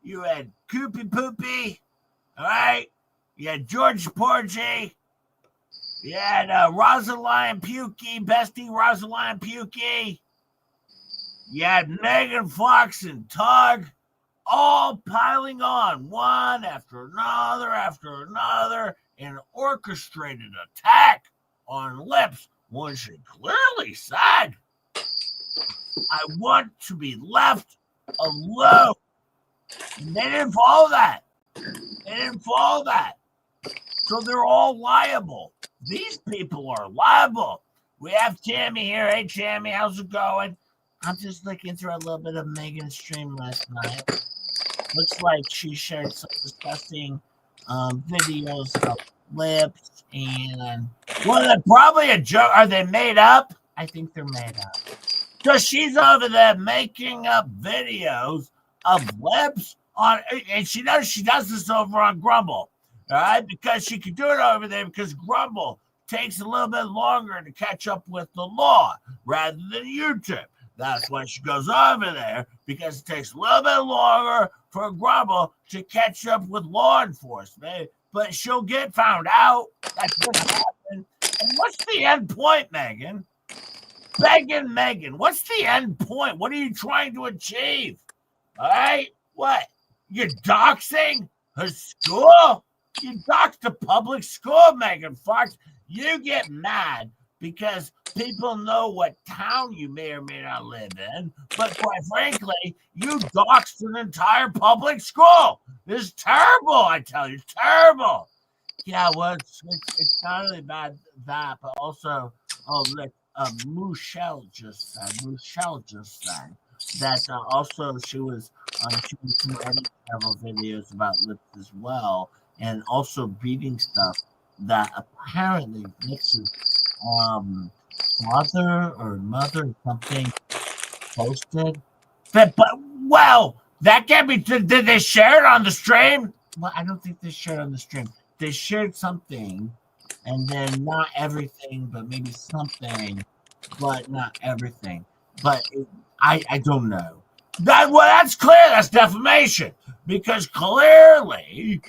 You had Koopy Poopy. All right? You had George Porgy. You had Rosaline Pukey, Bestie Rosaline Pukey. You had Megan Fox and Tug, all piling on, one after another, an orchestrated attack on lips when she clearly said, I want to be left alone. And they didn't follow that. So they're all liable. These people are liable. We have Tammy here. Hey, Tammy, how's it going? I'm just looking through a little bit of Megan's stream last night. Looks like she shared some disgusting videos of lips and they're probably a joke. Are they made up? I think they're made up. So she's over there making up videos of lips on, and she does this over on Grumble, all right? Because she can do it over there because Grumble takes a little bit longer to catch up with the law rather than YouTube. That's why she goes over there, because it takes a little bit longer for Grumble to catch up with law enforcement, but she'll get found out. That's what happened. And what's the end point, Megan? Megan, what's the end point? What are you trying to achieve? All right? What? You're doxing her school? You doxed a public school, Megan Fox. You get mad because people know what town you may or may not live in. But quite frankly, you doxed an entire public school. This is terrible, I tell you. It's terrible. Yeah, well, it's not really bad that, but also, look, Michelle just said that also she was editing several videos about lips as well, and also reading stuff that apparently mixes father or mother something posted. But well, that can't be. Did they share it on the stream? Well, I don't think they shared it on the stream. They shared something, and then not everything, but maybe something, but not everything. But I don't know. That's clear. That's defamation, because clearly,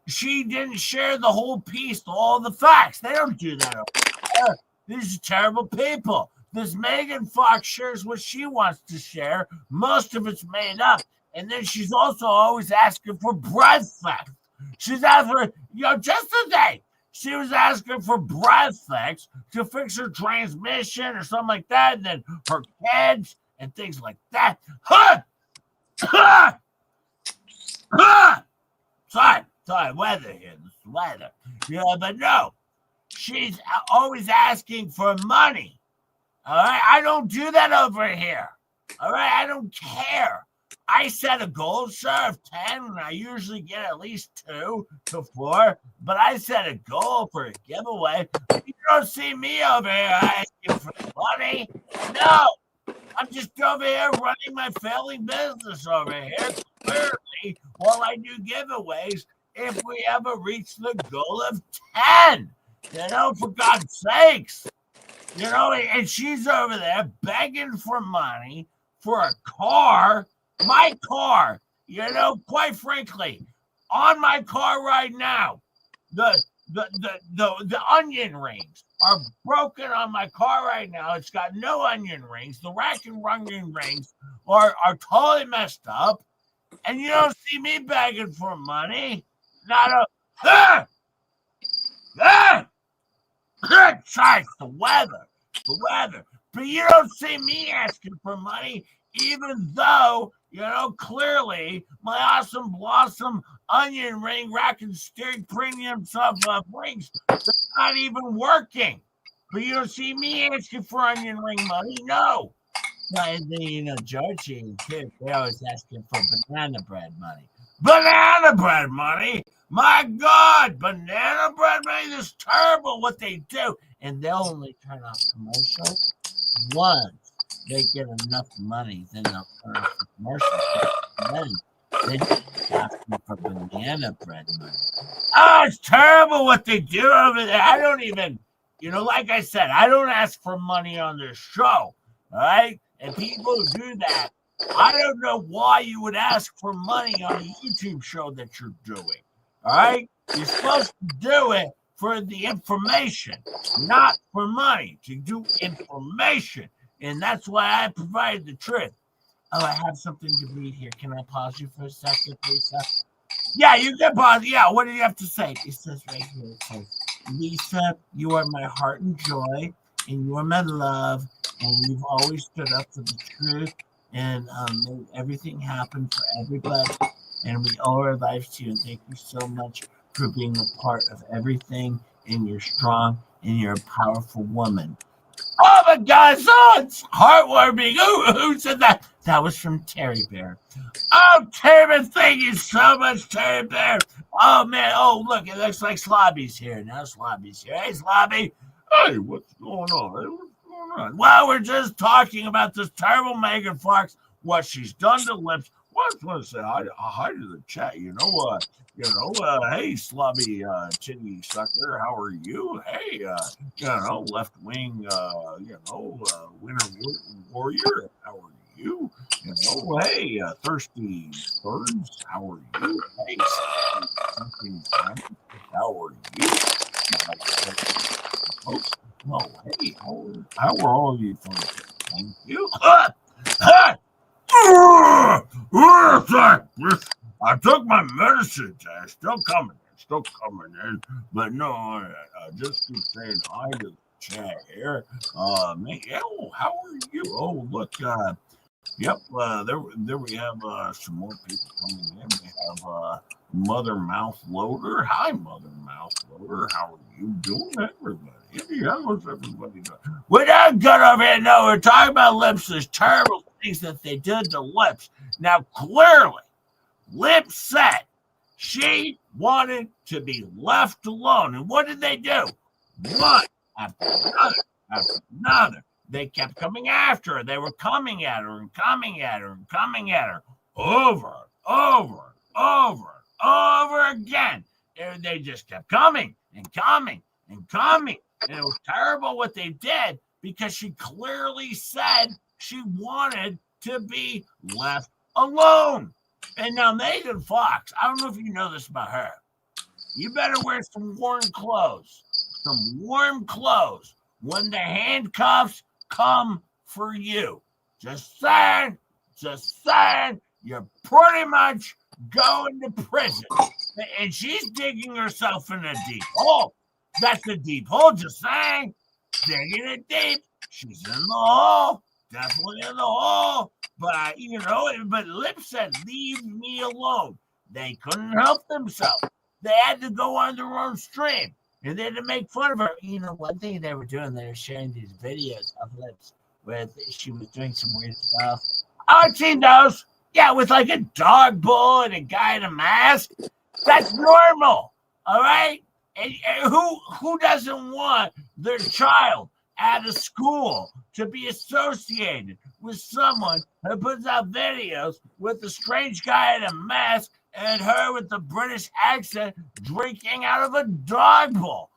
she didn't share the whole piece, all the facts. They don't do that over there. These are terrible people. This Megan Fox shares what she wants to share. Most of it's made up. And then she's also always asking for breath fix. She's asking for, just today, she was asking for breath fix to fix her transmission or something like that. And then her kids and things like that. Huh! Sorry, weather here. This weather. Yeah, but no. She's always asking for money. All right, I don't do that over here. All right, I don't care. I set a goal, sure, of 10, and I usually get at least 2 to 4, but I set a goal for a giveaway. You don't see me over here asking for money. No, I'm just over here running my failing business over here. Clearly, while I do giveaways, if we ever reach the goal of 10, for God's sakes. And she's over there begging for money for a car, my car, quite frankly, on my car right now, the onion rings are broken on my car right now. It's got no onion rings. The rack and onion rings are totally messed up. And you don't see me begging for money. Not a Sorry, the weather. But you don't see me asking for money, even though, clearly my awesome blossom onion ring rack and steering premium sub rings, they're not even working. But you don't see me asking for onion ring money, no. And then, Georgie and Kid, they're always asking for banana bread money. Banana bread money? My God, banana bread money is terrible what they do. And they'll only turn off commercials once they get enough money. Then they'll turn off the commercials. And then they just ask me for banana bread money. Oh, it's terrible what they do over there. I don't even, like I said, I don't ask for money on this show. All right? And people who do that, I don't know why you would ask for money on a YouTube show that you're doing. All right? You're supposed to do it for the information, not for money, to do information. And that's why I provided the truth. Oh, I have something to read here. Can I pause you for a second, Lisa? Yeah, you can pause. Yeah, what do you have to say? It says right here, it says, Lisa, you are my heart and joy, and you are my love, and you've always stood up for the truth and made everything happen for everybody. And we owe our lives to you. And thank you so much for being a part of everything. And you're strong and you're a powerful woman. Oh my God, it's heartwarming. Who said that? That was from Terry Bear. Oh, Terry, thank you so much, Terry Bear. Oh, man. Oh, look, it looks like Slobby's here. Now Slobby's here. Hey, Slobby. Hey, what's going on? Well, we're just talking about this terrible Megan Fox, what she's done to lips. Well, I just want to say hi to the chat. Hey, slobby chitty sucker, how are you? Hey, left wing, winter warrior, how are you? Hey, thirsty birds, how are you? Hey, how are you? Folks, no, hey, how are all you folks? Thank you. I took my medicine test. Still coming in. But no, just keep saying hi to the chat here. Man, how are you? Oh, look, yep, there we have some more people coming in. We have Mother Mouth Loader. Hi, Mother Mouth Loader. How are you doing, everybody? How's everybody doing? We're not good over here. No, we're talking about lips. There's terrible things that they did to lips. Now, clearly, Lips said she wanted to be left alone. And what did they do? One after another after another. They kept coming after her. They were coming at her and coming at her and coming at her over again. And they just kept coming and coming and coming. And it was terrible what they did because she clearly said she wanted to be left alone. And now Megan Fox, I don't know if you know this about her. You better wear some warm clothes. Some warm clothes when the handcuffs come for you. Just saying, you're pretty much going to prison. And she's digging herself in a deep hole. That's a deep hole, just saying. Digging it deep. She's in the hole. definitely in the hole. But but Lip said, leave me alone. They couldn't help themselves. They had to go on their own stream. And then to make fun of her, one thing they were doing, they were sharing these videos of Lips where she was doing some weird stuff. I've seen those. Yeah, with like a dog bull and a guy in a mask. That's normal. All right? And who doesn't want their child at a school to be associated with someone who puts out videos with a strange guy in a mask and her with the British accent drinking out of a dog bowl?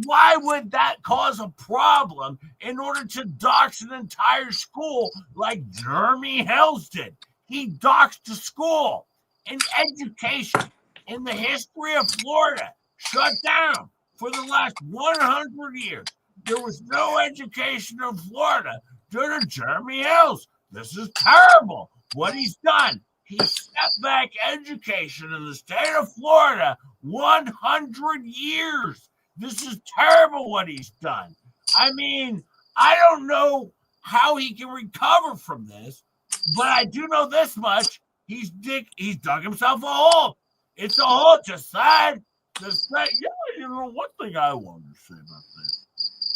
Why would that cause a problem in order to dox an entire school like Jeremy Hales did? He doxed a school. And education in the history of Florida shut down for the last 100 years. There was no education in Florida due to Jeremy Hales. This is terrible what he's done. He stepped back education in the state of Florida 100 years. This is terrible what he's done. I mean, I don't know how he can recover from this, but I do know this much. He's dug himself a hole. It's a hole just sad. One thing I wanted to say about this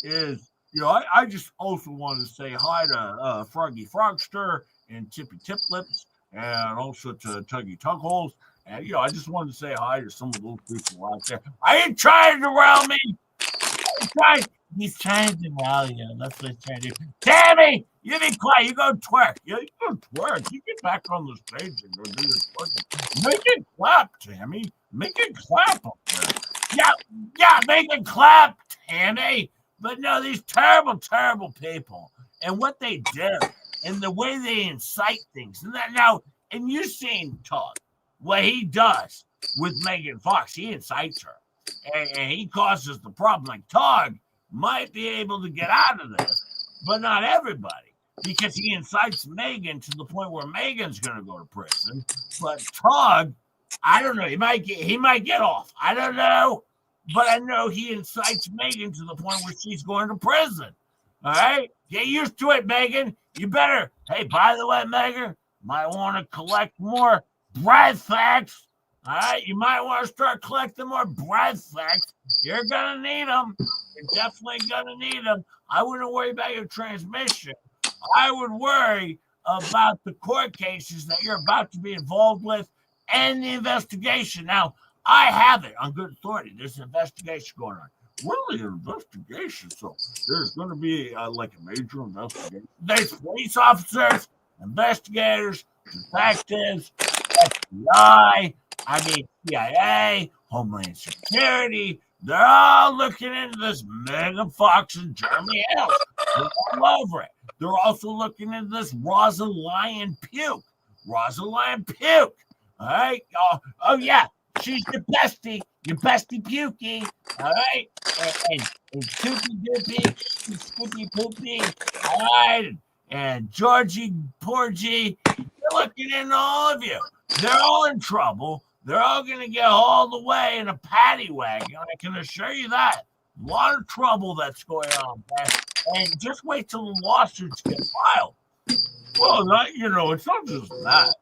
is, I just also wanted to say hi to Froggy Frogster and Tippy Tiplips and also to Tuggy Tugholes. And, I just wanted to say hi to some of those people out there. I ain't trying to rile me. He's trying to rile you. That's what he's trying to do. Tammy, you be quiet. You go twerk. You go twerk. You get back on the stage and go do your twerking. Make it clap, Tammy. Make it clap up there. Yeah, make it clap, Tammy. But no, these terrible, terrible people and what they do and the way they incite things. And you've seen Todd, what he does with Megan Fox. He incites her and he causes the problem. Like Todd might be able to get out of this, but not everybody, because he incites Megan to the point where Megan's going to go to prison. But Todd, I don't know. He might get off. I don't know. But I know he incites Megan to the point where she's going to prison. All right? Get used to it, Megan. You better. Hey, by the way, Megan, might want to collect more breath facts. All right? You might want to start collecting more breath facts. You're going to need them. You're definitely going to need them. I wouldn't worry about your transmission. I would worry about the court cases that you're about to be involved with and the investigation. Now, I have it on good authority. There's an investigation going on. Really, an investigation? So there's going to be like a major investigation. There's police officers, investigators, detectives, FBI, CIA, Homeland Security. They're all looking into this Megan Fox and Jeremy Hales. They're all over it. They're also looking into this Rosalind Puke. All right? Oh yeah. She's your bestie Pukey, all right? And Toopy Doopy, Skippy Poopy, all right? And Georgie Porgy, they're looking into all of you. They're all in trouble. They're all going to get hauled away in a paddy wagon. I can assure you that. A lot of trouble that's going on, man. And just wait till the lawsuits get filed. Well, it's not just that.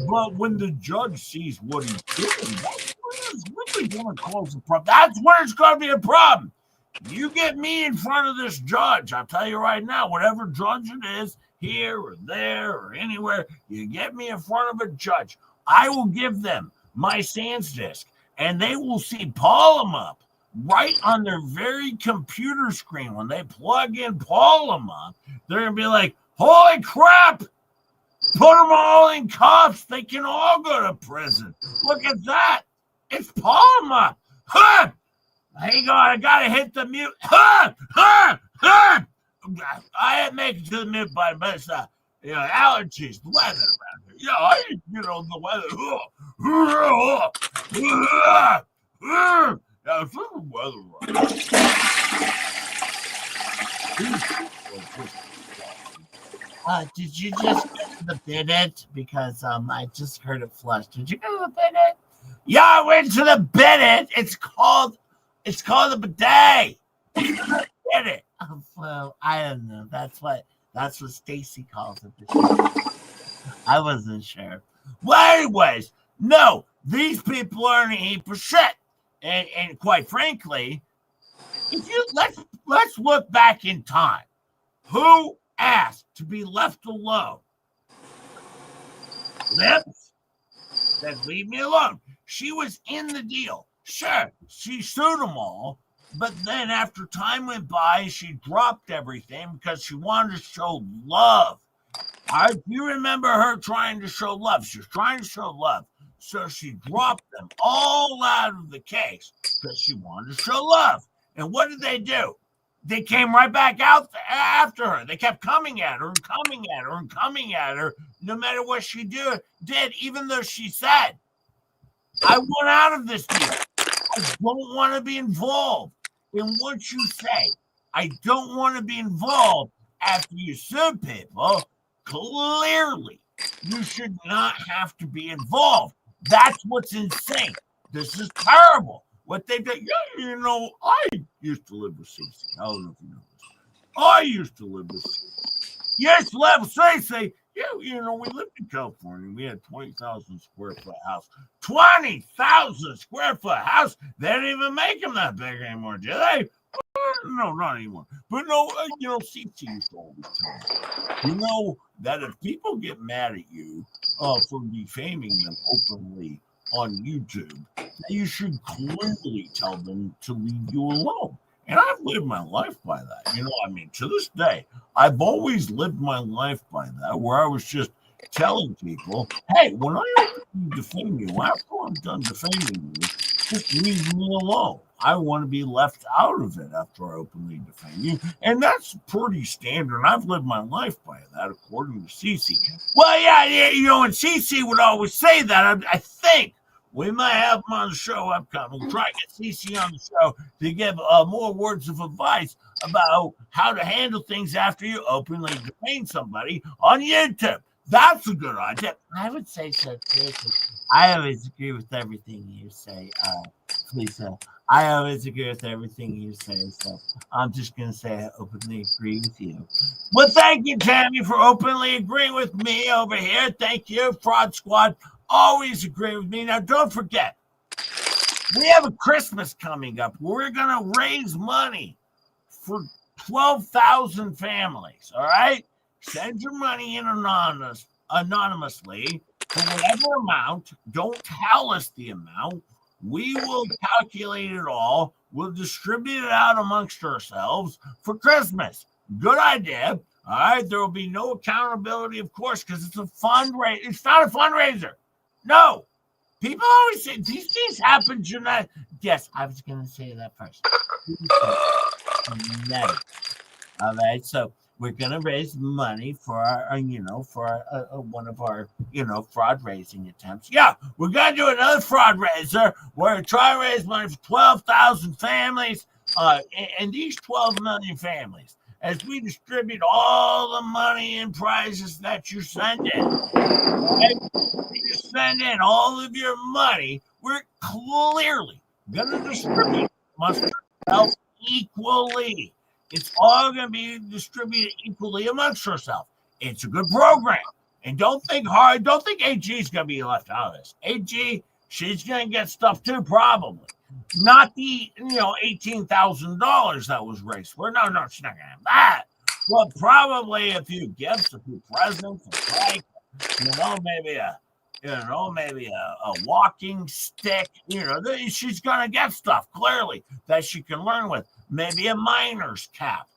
But when the judge sees what he's doing, that's when it's really going to cause a problem. That's where it's going to be a problem. You get me in front of this judge, I'll tell you right now, whatever judge it is, here or there or anywhere, you get me in front of a judge, I will give them my Sans disk, and they will see Parliament right on their very computer screen. When they plug in Parliament, they're going to be like, holy crap! Put them all in cuffs. They can all go to prison. Look at that. It's Parliament. Huh! Hang on. I got to hit the mute. Huh! I didn't make it to the mute button, but it's allergies, the weather around here. The weather. It's the weather right. Did you just go to the Bennett? Because I just heard it flush. Did you go to the Bennett? Yeah, I went to the Bennett. It's called the bidet. Bennett. Oh, well, I don't know. That's what That's what Stacy calls it. I wasn't sure. Well, anyways, no, these people are in a heap of shit. And quite frankly, if you let's look back in time. Who asked to be left alone? Lips said, leave me alone. She was in the deal. Sure, she sued them all, but then after time went by, she dropped everything because she wanted to show love. You remember her trying to show love. She was trying to show love. So she dropped them all out of the case because she wanted to show love. And what did they do? They came right back out after her. They kept coming at her and coming at her and coming at her, no matter what she did, even though she said, I want out of this deal. I don't want to be involved. And what you say, I don't want to be involved after you sue people, clearly you should not have to be involved. That's what's insane. This is terrible. What they did, yeah, I used to live with CC. I don't know if you know this. I used to live with CC. Yes, level say, yeah, we lived in California. We had 20,000 square foot house. 20,000 square foot house. They didn't even make them that big anymore, do they? No, not anymore. But no, CC used to always tell me, that if people get mad at you for defaming them openly on YouTube, you should clearly tell them to leave you alone. And I've lived my life by that. To this day, I've always lived my life by that, where I was just telling people, hey, when I defame you, after I'm done defaming you, just leave me alone. I want to be left out of it after I openly defame you. And that's pretty standard. I've lived my life by that, according to CC. Well, yeah, and CC would always say that. I think we might have him on the show upcoming. Try to get CC on the show to give more words of advice about how to handle things after you openly defame somebody on YouTube. That's a good idea. I would say so too. I always agree with everything you say, Lisa. I always agree with everything you say, so I'm just going to say I openly agree with you. Well, thank you, Tammy, for openly agreeing with me over here. Thank you, Fraud Squad. Always agree with me. Now, don't forget, we have a Christmas coming up. We're going to raise money for 12,000 families, all right? Send your money in anonymously for whatever amount. Don't tell us the amount. We will calculate it all. We'll distribute it out amongst ourselves for Christmas. Good idea. All right. There will be no accountability, of course, because it's a fundraiser. It's not a fundraiser. No. People always say these things happen, Jeanette. Yes, I was going to say that first. All right. So we're going to raise money for our, one of our, fraud raising attempts. Yeah, we're going to do another fraud raiser. We're going to try to raise money for 12,000 families, and these 12 million families, as we distribute all the money and prizes that you send in. Right? You send in all of your money, we're clearly going to distribute amongst ourselves equally. It's all going to be distributed equally amongst ourselves. It's a good program. And don't think AG is going to be left out of this. AG, she's going to get stuff too, probably. Not the, $18,000 that was raised for. No, she's not going to have that. But probably a few gifts, a few presents, a cake, maybe a walking stick. She's going to get stuff, clearly, that she can learn with. Maybe a miner's cap,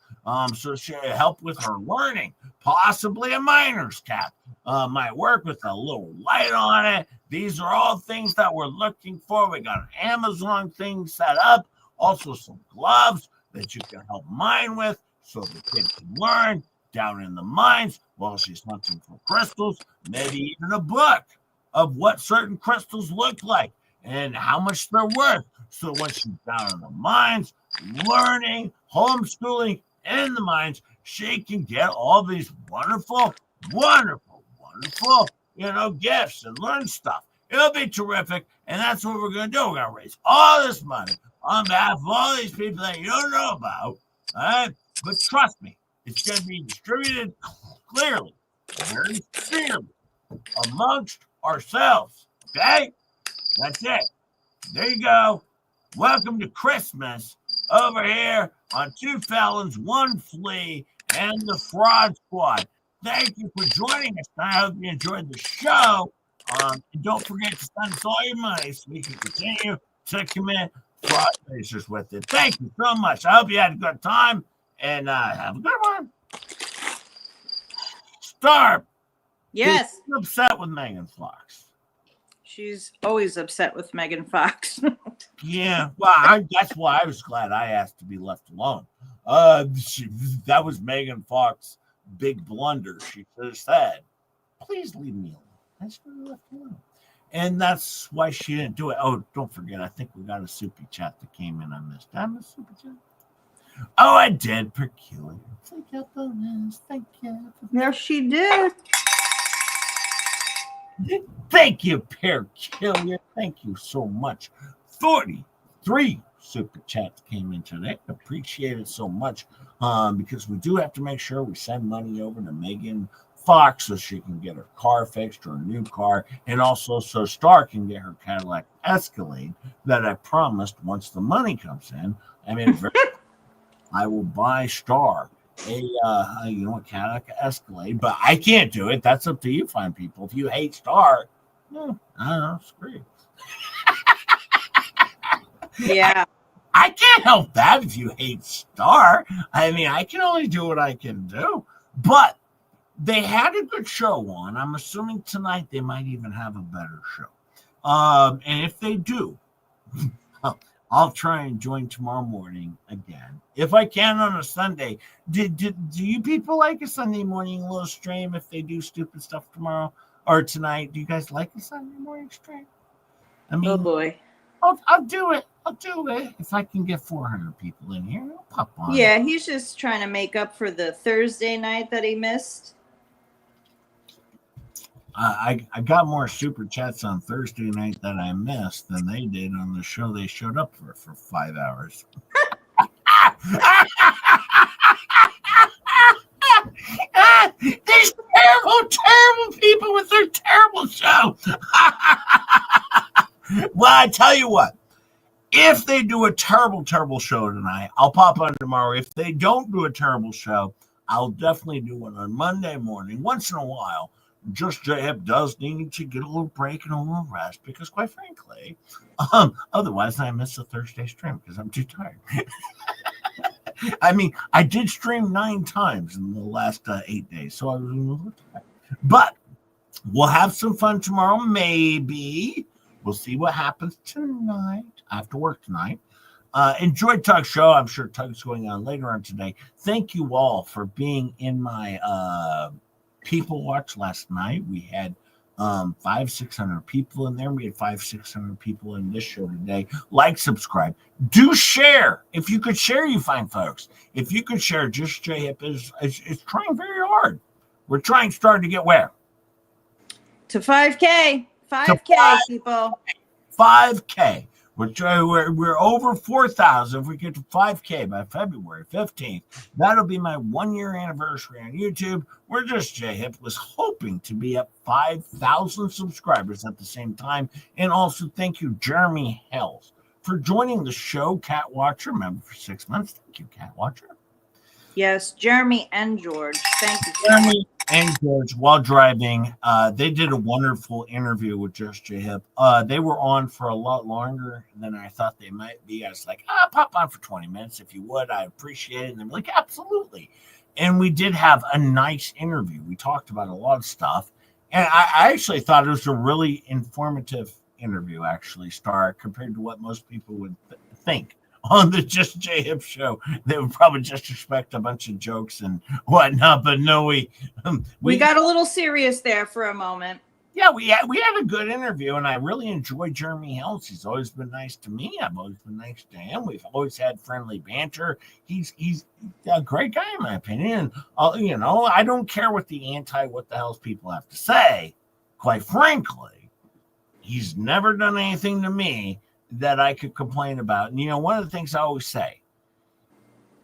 so she'll help with her learning. Possibly a miner's cap. Might work with a little light on it. These are all things that we're looking for. We got an Amazon thing set up. Also some gloves that you can help mine with so the kid can learn down in the mines while she's hunting for crystals. Maybe even a book of what certain crystals look like and how much they're worth. So when she's down in the mines, learning, homeschooling in the mines, she can get all these wonderful, gifts and learn stuff. It'll be terrific. And that's what we're going to do. We're going to raise all this money on behalf of all these people that you don't know about. All right? But trust me, It's going to be distributed clearly, very clearly, amongst ourselves. Okay? That's it. There you go. Welcome to Christmas over here on Two Felons, One Flea, and the Fraud Squad. Thank you for joining us. I hope you enjoyed the show. And don't forget to send us all your money so we can continue to commit fraud cases with it. Thank you so much. I hope you had a good time, and have a good one. Star. Yes. You're upset with Megan Fox. She's always upset with Megan Fox. Yeah, well, that's why I was glad I asked to be left alone. That was Megan Fox's big blunder. She should have said, please leave me alone. I should have left alone. And that's why she didn't do it. Oh, don't forget, I think we got a super chat that came in on this. Did I miss a super chat? Oh, I did. Peculiar. FLEACAP bonus. Thank you. Yes, she did. Thank you, Peculiar. Thank you so much. 43 super chats came in today. Appreciate it so much because we do have to make sure we send money over to Megan Fox so she can get her car fixed or a new car, and also so Star can get her Cadillac Escalade that I promised once the money comes in. I mean, I will buy Star a Cadillac Escalade, but I can't do it. That's up to you, fine people. If you hate Star, I don't know, screw you. Yeah. I can't help that if you hate Star. I mean, I can only do what I can do. But they had a good show on. I'm assuming tonight they might even have a better show. And if they do, I'll try and join tomorrow morning again. If I can on a Sunday. Do you people like a Sunday morning little stream if they do stupid stuff tomorrow or tonight? Do you guys like a Sunday morning stream? I mean, Oh boy. I'll do it. I'll do it. If I can get 400 people in here, I'll pop on. Yeah, he's just trying to make up for the Thursday night that he missed. I got more super chats on Thursday night that I missed than they did on the show they showed up for 5 hours. These terrible people with their terrible show. Well, I tell you what. If they do a terrible show tonight, I'll pop on tomorrow. If they don't do a terrible show, I'll definitely do one on Monday morning. Once in a while, just JHIP does need to get a little break and a little rest because, quite frankly, otherwise I miss a Thursday stream because I'm too tired. I mean, I did stream 9 times in the last 8 days, so I was a little tired. But we'll have some fun tomorrow, maybe. We'll see what happens tonight. I have to work tonight. Enjoyed Tug's show. I'm sure Tug's going on later on today. Thank you all for being in my people watch last night. We had 500-600 people in there. We had 500-600 people in this show today. Like, subscribe, do share. If you could share, you fine folks. If you could share, just JHIP is trying very hard. We're starting to get where? To 5K. 5K, people. 5K. We're over 4,000. If we get to 5K by February 15th, that'll be my 1-year anniversary on YouTube. We're just JHIP was hoping to be at 5,000 subscribers at the same time. And also thank you, Jeremy Hales, for joining the show. Cat Watcher, member for 6 months. Thank you, Cat Watcher. Yes, Jeremy and George. Thank you, Jeremy and George, while driving, they did a wonderful interview with Just JHIP. They were on for a lot longer than I thought they might be. I was like, pop on for 20 minutes if you would. I appreciate it. And they were like, absolutely. And we did have a nice interview. We talked about a lot of stuff. And I actually thought it was a really informative interview, actually, Star, compared to what most people would think. On the Just JHIP show, they would probably just expect a bunch of jokes and whatnot, but no, we got a little serious there for a moment. Yeah, we had a good interview, and I really enjoyed Jeremy Hales. He's always been nice to me. I've always been nice to him. We've always had friendly banter. He's a great guy in my opinion. I don't care what the hell's people have to say. Quite frankly, he's never done anything to me that I could complain about. And one of the things I always say,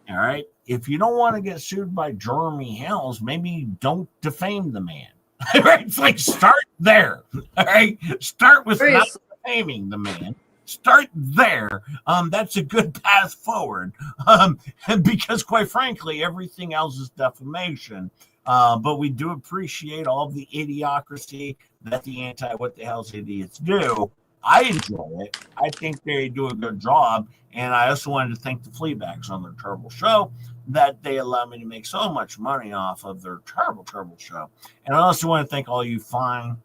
All right. If you don't want to get sued by Jeremy Hales, maybe don't defame the man. Right? It's like start there. All right. Start with not defaming the man. Start there. That's a good path forward. Because quite frankly, everything else is defamation. But we do appreciate all of the idiocracy that the what the hell's idiots do. I enjoy it. I think they do a good job. And I also wanted to thank the Fleabags on their terrible show that they allow me to make so much money off of their terrible show. And I also want to thank all you fine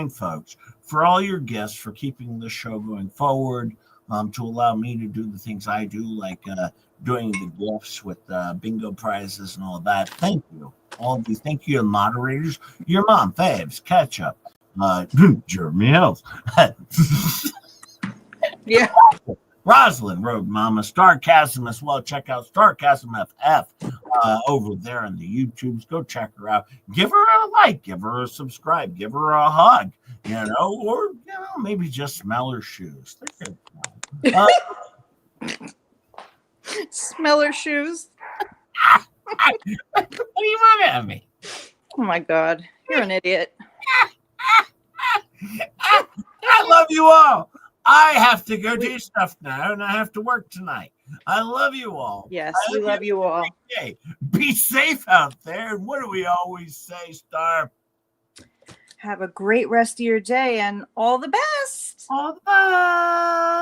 folks for all your gifts, for keeping the show going forward, to allow me to do the things I do, like doing the gifts with bingo prizes and all of that. Thank you. All of you. Thank you, moderators. Your mom, Fabs, Ketchup, Jeremy Hills. Yeah. Rosalind, Road Mama, Starcasm as well. Check out Starcasm FF over there on the YouTubes. Go check her out. Give her a like, give her a subscribe, give her a hug, or maybe just smell her shoes. They're good. Smell her shoes. What do you want at me? Oh my God, you're an idiot. I love you all. I have to go do stuff now, and I have to work tonight. I love you all. Yes, we love you all. Okay. Be safe out there. And what do we always say, Star? Have a great rest of your day and all the best. All the best.